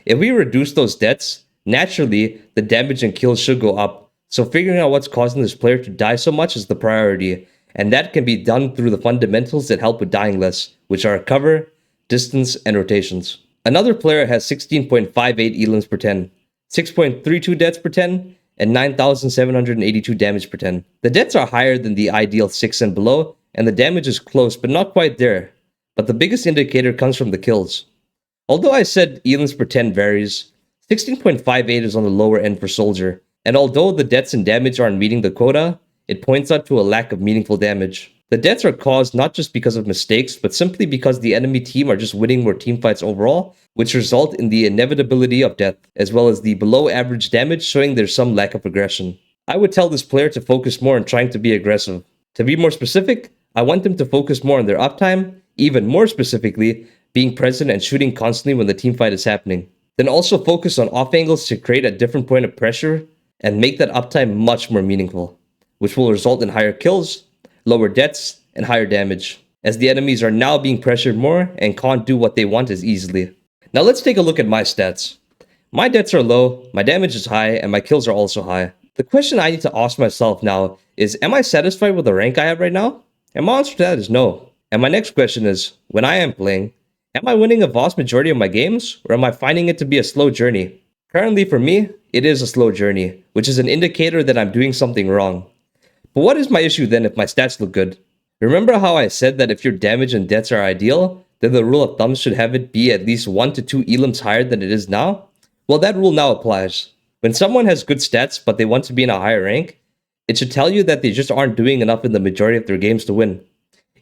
If we reduce those deaths, naturally, the damage and kills should go up, so figuring out what's causing this player to die so much is the priority, and that can be done through the fundamentals that help with dying less, which are cover, distance, and rotations. Another player has 16.58 elims per 10, 6.32 deaths per 10, and 9,782 damage per 10. The deaths are higher than the ideal 6 and below, and the damage is close but not quite there. But the biggest indicator comes from the kills. Although I said elims per 10 varies, 16.58 is on the lower end for Soldier, and although the deaths and damage aren't meeting the quota, it points out to a lack of meaningful damage. The deaths are caused not just because of mistakes, but simply because the enemy team are just winning more teamfights overall, which result in the inevitability of death, as well as the below average damage showing there's some lack of aggression. I would tell this player to focus more on trying to be aggressive. To be more specific, I want them to focus more on their uptime, even more specifically, being present and shooting constantly when the teamfight is happening. Then also focus on off angles to create a different point of pressure and make that uptime much more meaningful, which will result in higher kills, lower deaths, and higher damage, as the enemies are now being pressured more and can't do what they want as easily. Now let's take a look at my stats. My deaths are low, my damage is high, and my kills are also high. The question I need to ask myself now is, am I satisfied with the rank I have right now? And my answer to that is no. And my next question is, when I am playing, am I winning a vast majority of my games, or am I finding it to be a slow journey? Currently for me, it is a slow journey, which is an indicator that I'm doing something wrong. But what is my issue then if my stats look good? Remember how I said that if your damage and deaths are ideal, then the rule of thumb should have it be at least 1 to 2 elims higher than it is now? Well, that rule now applies. When someone has good stats but they want to be in a higher rank, it should tell you that they just aren't doing enough in the majority of their games to win.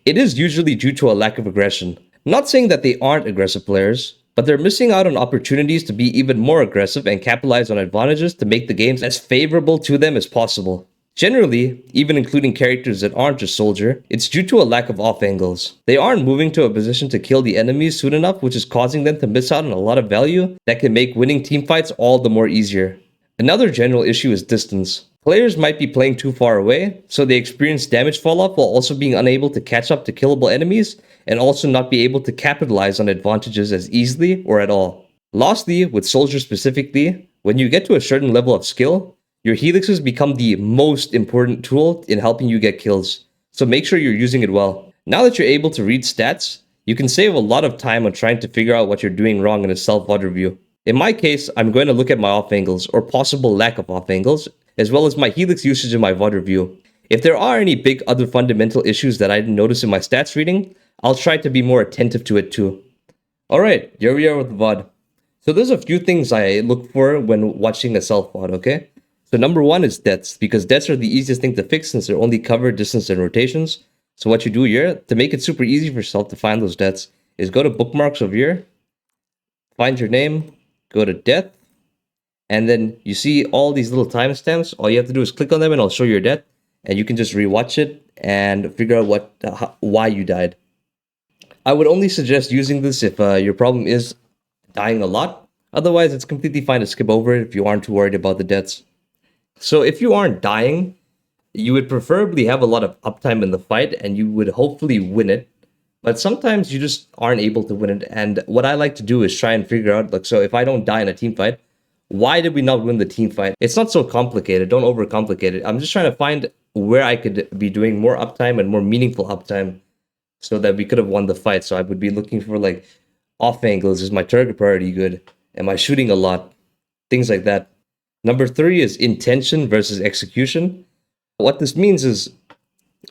It is usually due to a lack of aggression. Not saying that they aren't aggressive players, but they're missing out on opportunities to be even more aggressive and capitalize on advantages to make the games as favorable to them as possible. Generally, even including characters that aren't just Soldier, it's due to a lack of off angles. They aren't moving to a position to kill the enemies soon enough, which is causing them to miss out on a lot of value that can make winning teamfights all the more easier. Another general issue is distance. Players might be playing too far away, so they experience damage falloff while also being unable to catch up to killable enemies, and also not be able to capitalize on advantages as easily or at all. Lastly, with Soldier specifically, when you get to a certain level of skill, your helixes become the most important tool in helping you get kills, so make sure you're using it well. Now that you're able to read stats, you can save a lot of time on trying to figure out what you're doing wrong in a self-VOD review. In my case, I'm going to look at my off angles or possible lack of off angles, as well as my helix usage in my VOD review. If there are any big other fundamental issues that I didn't notice in my stats reading, I'll try to be more attentive to it too. Alright, here we are with the VOD. So there's a few things I look for when watching a self-VOD, okay? So number one is deaths, because deaths are the easiest thing to fix since they're only cover, distance, and rotations. So what you do here, to make it super easy for yourself to find those deaths, is go to bookmarks over here, find your name, go to death, and then you see all these little timestamps. All you have to do is click on them and I'll show your death, and you can just rewatch it and figure out why you died. I would only suggest using this if your problem is dying a lot. Otherwise, it's completely fine to skip over it if you aren't too worried about the deaths. So if you aren't dying, you would preferably have a lot of uptime in the fight and you would hopefully win it. But sometimes you just aren't able to win it. And what I like to do is try and figure out, like, so if I don't die in a team fight, why did we not win the team fight? It's not so complicated. Don't overcomplicate it. I'm just trying to find where I could be doing more uptime and more meaningful uptime so that we could have won the fight. So I would be looking for, like, off angles. Is my target priority good? Am I shooting a lot? Things like that. Number 3 is intention versus execution. What this means is,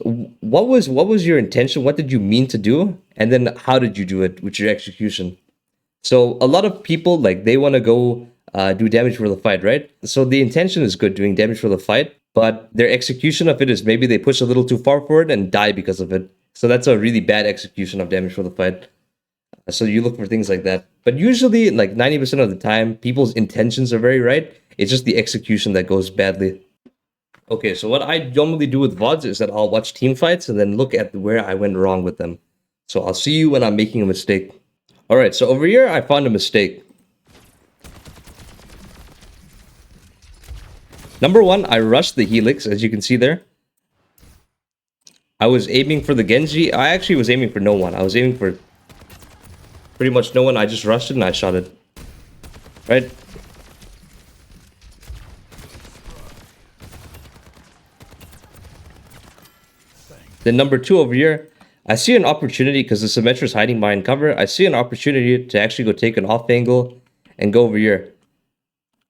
what was your intention? What did you mean to do? And then how did you do it with your execution? So a lot of people, like, they want to go do damage for the fight, right? So the intention is good, doing damage for the fight. but their execution of it is maybe they push a little too far forward and die because of it. So that's a really bad execution of damage for the fight. So you look for things like that. But usually, like 90% of the time, people's intentions are very right. It's just the execution that goes badly. Okay, so what I normally do with VODs is that I'll watch team fights and then look at where I went wrong with them. So I'll see you when I'm making a mistake. Alright, so over here, I found a mistake. Number one, I rushed the Helix, as you can see there. I was aiming for the Genji. I actually was aiming for no one. I was aiming for pretty much no one. I just rushed it and I shot it. Right? Then number two over here, I see an opportunity because the Symmetra is hiding behind cover. I see an opportunity to actually go take an off angle and go over here.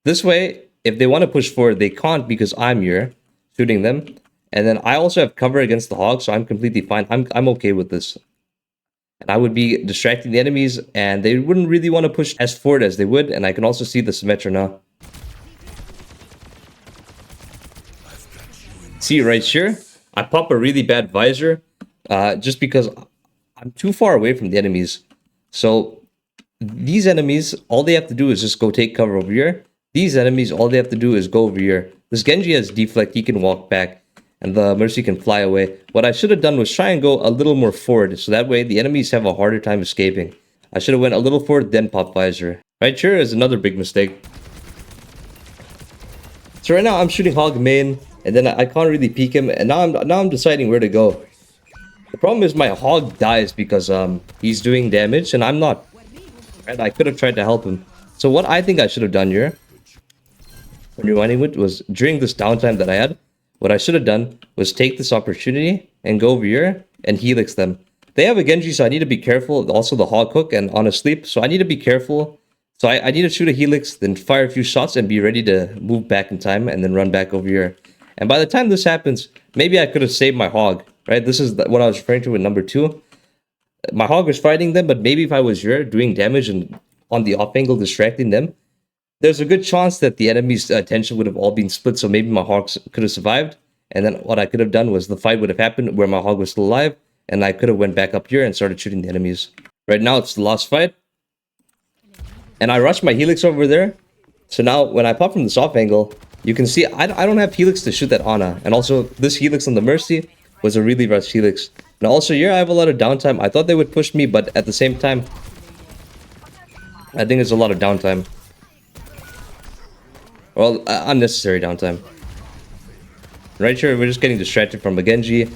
This way, if they want to push forward, they can't because I'm here shooting them. And then I also have cover against the hog, so I'm completely fine. I'm okay with this. And I would be distracting the enemies, and they wouldn't really want to push as forward as they would. And I can also see the Symmetra now. See right here, I pop a really bad Visor just because I'm too far away from the enemies. So these enemies, all they have to do is just go take cover over here. These enemies, all they have to do is go over here. This Genji has deflect, he can walk back, and the Mercy can fly away. What I should have done was try and go a little more forward, so that way the enemies have a harder time escaping. I should have went a little forward, then pop Visor. Right here is another big mistake. So right now I'm shooting hog main, and then I can't really peek him, and now I'm deciding where to go. The problem is my hog dies because he's doing damage, and I'm not. And I could have tried to help him. So what I think I should have done here, when rewinding it, was during this downtime that I had, what I should have done was take this opportunity and go over here and Helix them. They have a Genji, so I need to be careful. Also the hog hook and on a sleep, so I need to be careful. So I need to shoot a Helix, then fire a few shots and be ready to move back in time and then run back over here. And by the time this happens, maybe I could have saved my hog, right? This is what I was referring to with number two. My hog was fighting them, but maybe if I was here doing damage and on the off angle distracting them, there's a good chance that the enemy's attention would have all been split, so maybe my hogs could have survived. And then what I could have done was the fight would have happened where my hog was still alive, and I could have went back up here and started shooting the enemies. Right now, it's the last fight. And I rushed my Helix over there. So now, when I pop from this off angle, you can see I don't have Helix to shoot that Ana. And also, this Helix on the Mercy was a really rushed Helix. And also here, I have a lot of downtime. I thought they would push me, but at the same time, I think there's a lot of downtime. Well, unnecessary downtime. Right here, we're just getting distracted from a Genji,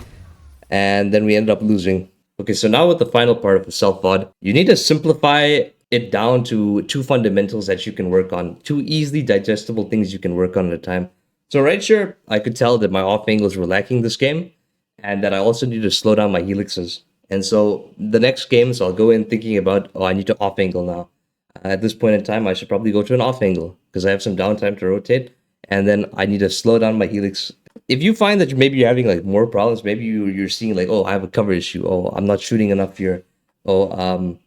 and then we ended up losing. Okay, so now with the final part of the self-VOD, you need to simplify it down to two fundamentals that you can work on. Two easily digestible things you can work on at a time. So right here, I could tell that my off angles were lacking this game, and that I also need to slow down my helixes. And so the next games, I'll go in thinking about, oh, I need to off angle now. At this point in time, I should probably go to an off angle because I have some downtime to rotate, and then I need to slow down my helix. If you find that maybe you're having like more problems, maybe you're seeing like, oh, I have a cover issue. Oh, I'm not shooting enough here. Oh,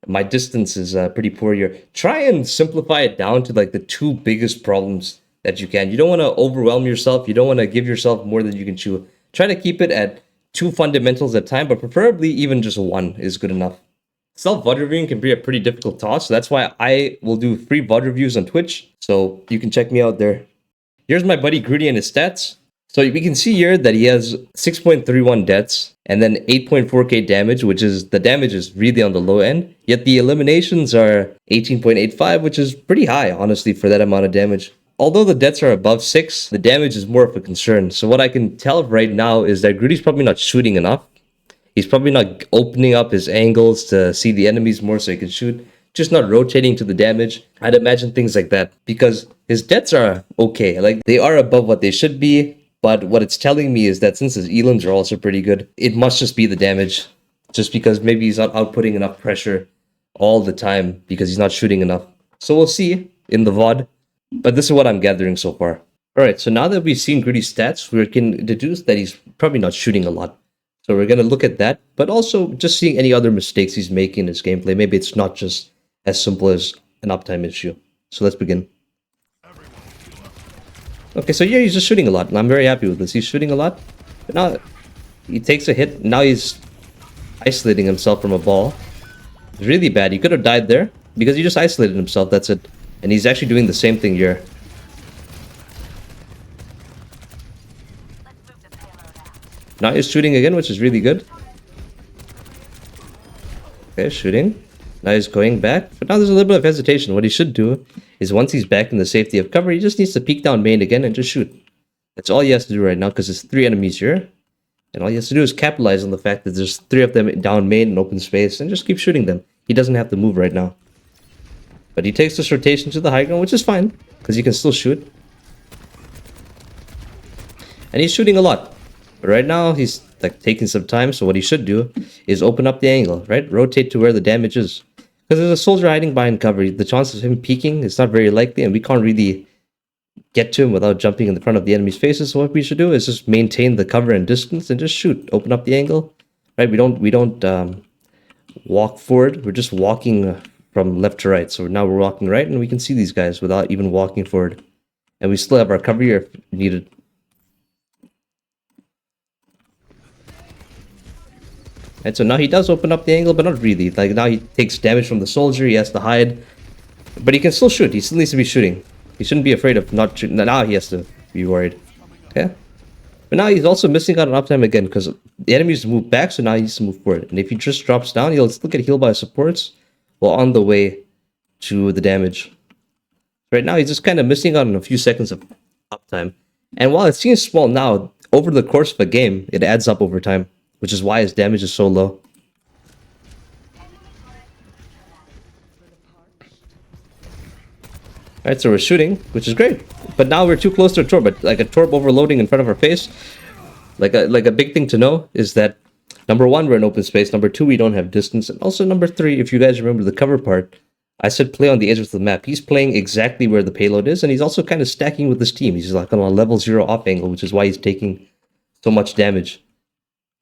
my distance is pretty poor here. Try and simplify it down to like the two biggest problems that you can. You don't want to overwhelm yourself. You don't want to give yourself more than you can chew. Try to keep it at two fundamentals at a time, but preferably even just one is good enough. Self-VOD reviewing can be a pretty difficult task, so that's why I will do free VOD reviews on Twitch, so you can check me out there. Here's my buddy Grooty and his stats. So we can see here that he has 6.31 deaths and then 8.4k damage, which is, the damage is really on the low end. Yet the eliminations are 18.85, which is pretty high, honestly, for that amount of damage. Although the deaths are above 6, the damage is more of a concern. So what I can tell right now is that Grooty's probably not shooting enough. He's probably not opening up his angles to see the enemies more so he can shoot. Just not rotating to the damage. I'd imagine things like that. Because his deaths are okay. Like, they are above what they should be. But what it's telling me is that since his elims are also pretty good, it must just be the damage. Just because maybe he's not outputting enough pressure all the time because he's not shooting enough. So we'll see in the VOD. But this is what I'm gathering so far. Alright, so now that we've seen Grooty's stats, we can deduce that he's probably not shooting a lot. So we're going to look at that, but also just seeing any other mistakes he's making in his gameplay. Maybe it's not just as simple as an uptime issue. So let's begin. Okay, so yeah, he's just shooting a lot, and I'm very happy with this. He's shooting a lot, but now he takes a hit. Now he's isolating himself from a ball. It's really bad. He could have died there because he just isolated himself. That's it. And he's actually doing the same thing here. Now he's shooting again, which is really good. Okay, shooting. Now he's going back. But now there's a little bit of hesitation. What he should do is once he's back in the safety of cover, he just needs to peek down main again and just shoot. That's all he has to do right now because there's 3 enemies here. And all he has to do is capitalize on the fact that there's 3 of them down main in open space and just keep shooting them. He doesn't have to move right now. But he takes this rotation to the high ground, which is fine because he can still shoot. And he's shooting a lot. But right now he's like taking some time, so what he should do is open up the angle, right? Rotate to where the damage is. Because there's a soldier hiding behind cover. The chances of him peeking is not very likely, and we can't really get to him without jumping in the front of the enemy's faces. So what we should do is just maintain the cover and distance and just shoot. Open up the angle, right? We don't walk forward. We're just walking from left to right. So now we're walking right, and we can see these guys without even walking forward. And we still have our cover here if needed. And so now he does open up the angle, but not really. Like now he takes damage from the soldier, he has to hide. But he can still shoot, he still needs to be shooting. He shouldn't be afraid of not shooting. Now he has to be worried. Okay? But now he's also missing out on uptime again because the enemies move back, so now he needs to move forward. And if he just drops down, he'll still get healed by supports while on the way to the damage. Right now he's just kind of missing out on a few seconds of uptime. And while it seems small now, over the course of a game, it adds up over time. Which is why his damage is so low. Alright, so we're shooting, which is great. But now we're too close to a torp. But like a torp overloading in front of our face, like a big thing to know is that number 1, we're in open space. Number 2, we don't have distance. And also number 3, if you guys remember the cover part, I said play on the edge of the map. He's playing exactly where the payload is, and he's also kind of stacking with his team. He's like on a level 0 off angle, which is why he's taking so much damage.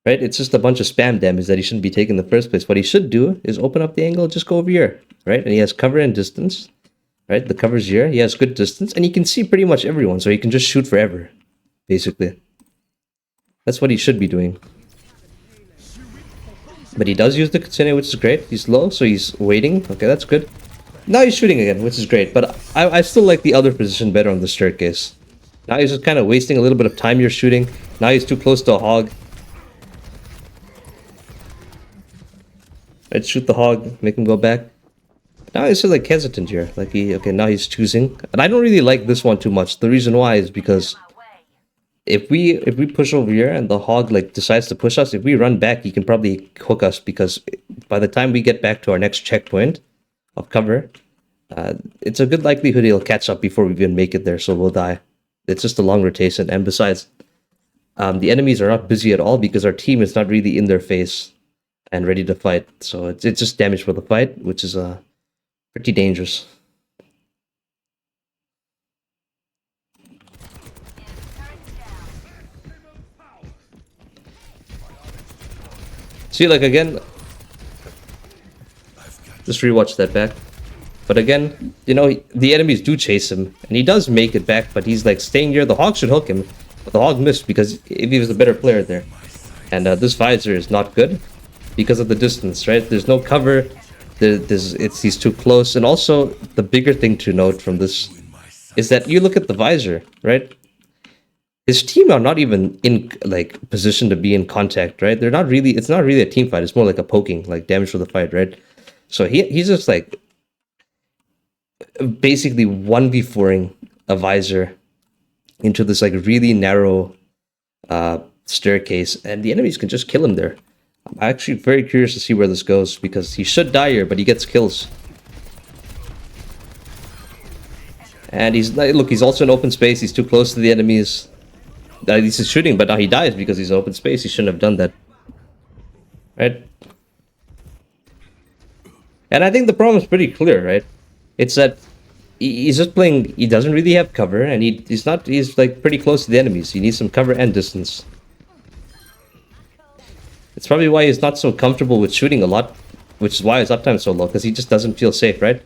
Right? It's just a bunch of spam damage that he shouldn't be taking in the first place. What he should do is open up the angle, just go over here. Right? And he has cover and distance. Right? The cover's here. He has good distance. And he can see pretty much everyone. So he can just shoot forever. Basically. That's what he should be doing. But he does use the Kitsune, which is great. He's low, so he's waiting. Okay, that's good. Now he's shooting again, which is great. But I still like the other position better on the staircase. Now he's just kind of wasting a little bit of time here shooting. Now he's too close to a hog. Let's shoot the hog, make him go back. Now he's just like hesitant here. Like okay, now he's choosing. And I don't really like this one too much. The reason why is because if we push over here and the hog like decides to push us, if we run back, he can probably hook us because by the time we get back to our next checkpoint of cover, it's a good likelihood he'll catch up before we even make it there, so we'll die. It's just a long rotation, and besides, the enemies are not busy at all because our team is not really in their face and ready to fight. So it's just damage for the fight, which is pretty dangerous. See, like again, just rewatch that back. But again, you know, the enemies do chase him, and he does make it back, but he's like staying here. The hog should hook him, but the hog missed because if he was a better player there. And this visor is not good because of the distance, right? There's no cover. He's too close. And also, the bigger thing to note from this is that you look at the visor, right? His team are not even in like position to be in contact, right? They're not really. It's not really a team fight. It's more like a poking, like damage for the fight, right? So he's just like basically 1v4ing a visor into this like really narrow staircase, and the enemies can just kill him there. I'm actually very curious to see where this goes because he should die here, but he gets kills. And he's like, look, he's also in open space. He's too close to the enemies. He's shooting, but now he dies because he's in open space. He shouldn't have done that, right? And I think the problem is pretty clear, right? It's that he's just playing. He doesn't really have cover, and he's like pretty close to the enemies. He needs some cover and distance. It's probably why he's not so comfortable with shooting a lot, which is why his uptime is so low, because he just doesn't feel safe, right?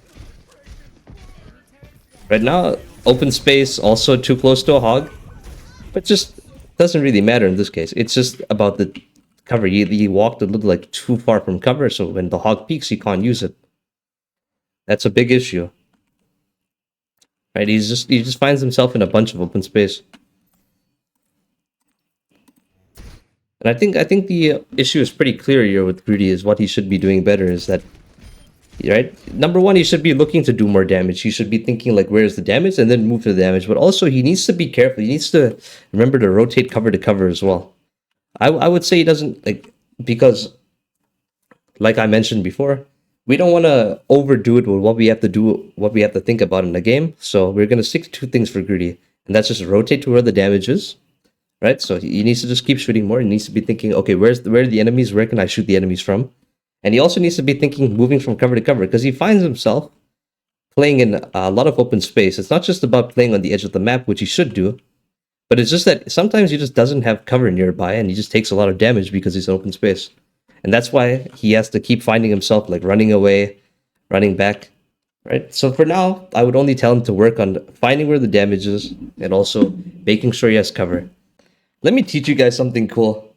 Right now, Open space, also too close to a hog. But just doesn't really matter in this case. It's just about the cover. He walked a little like too far from cover, so when the hog peeks, he can't use it. That's a big issue. Right? He just finds himself in a bunch of open space. And I think the issue is pretty clear here with Grooty is what he should be doing better is that, right? Number one, he should be looking to do more damage. He should be thinking like, where's the damage, and then move to the damage. But also, he needs to be careful. He needs to remember to rotate cover to cover as well. I would say he doesn't, like, because, like I mentioned before, we don't want to overdo it with what we have to do, what we have to think about in the game. So we're going to stick to two things for Grooty, and that's just rotate to where the damage is. Right, so he needs to just keep shooting more. He needs to be thinking, okay, where are the enemies? Where can I shoot the enemies from? And he also needs to be thinking, moving from cover to cover, because he finds himself playing in a lot of open space. It's not just about playing on the edge of the map, which he should do, but it's just that sometimes he just doesn't have cover nearby, and he just takes a lot of damage because he's in open space. And that's why he has to keep finding himself like running away, running back. Right, so for now, I would only tell him to work on finding where the damage is, and also making sure he has cover. Let me teach you guys something cool.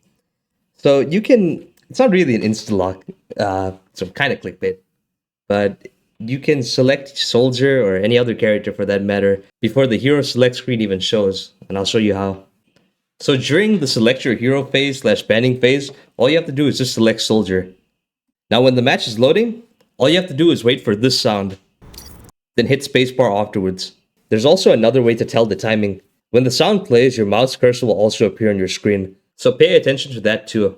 So you can, it's not really an INSTA-LOCK, some kind of clickbait, but you can select soldier or any other character for that matter before the hero select screen even shows, and I'll show you how. So during the select your hero phase / banning phase, all you have to do is just select soldier. Now when the match is loading, all you have to do is wait for this sound, then hit spacebar afterwards. There's also another way to tell the timing. When the sound plays, your mouse cursor will also appear on your screen, so pay attention to that too.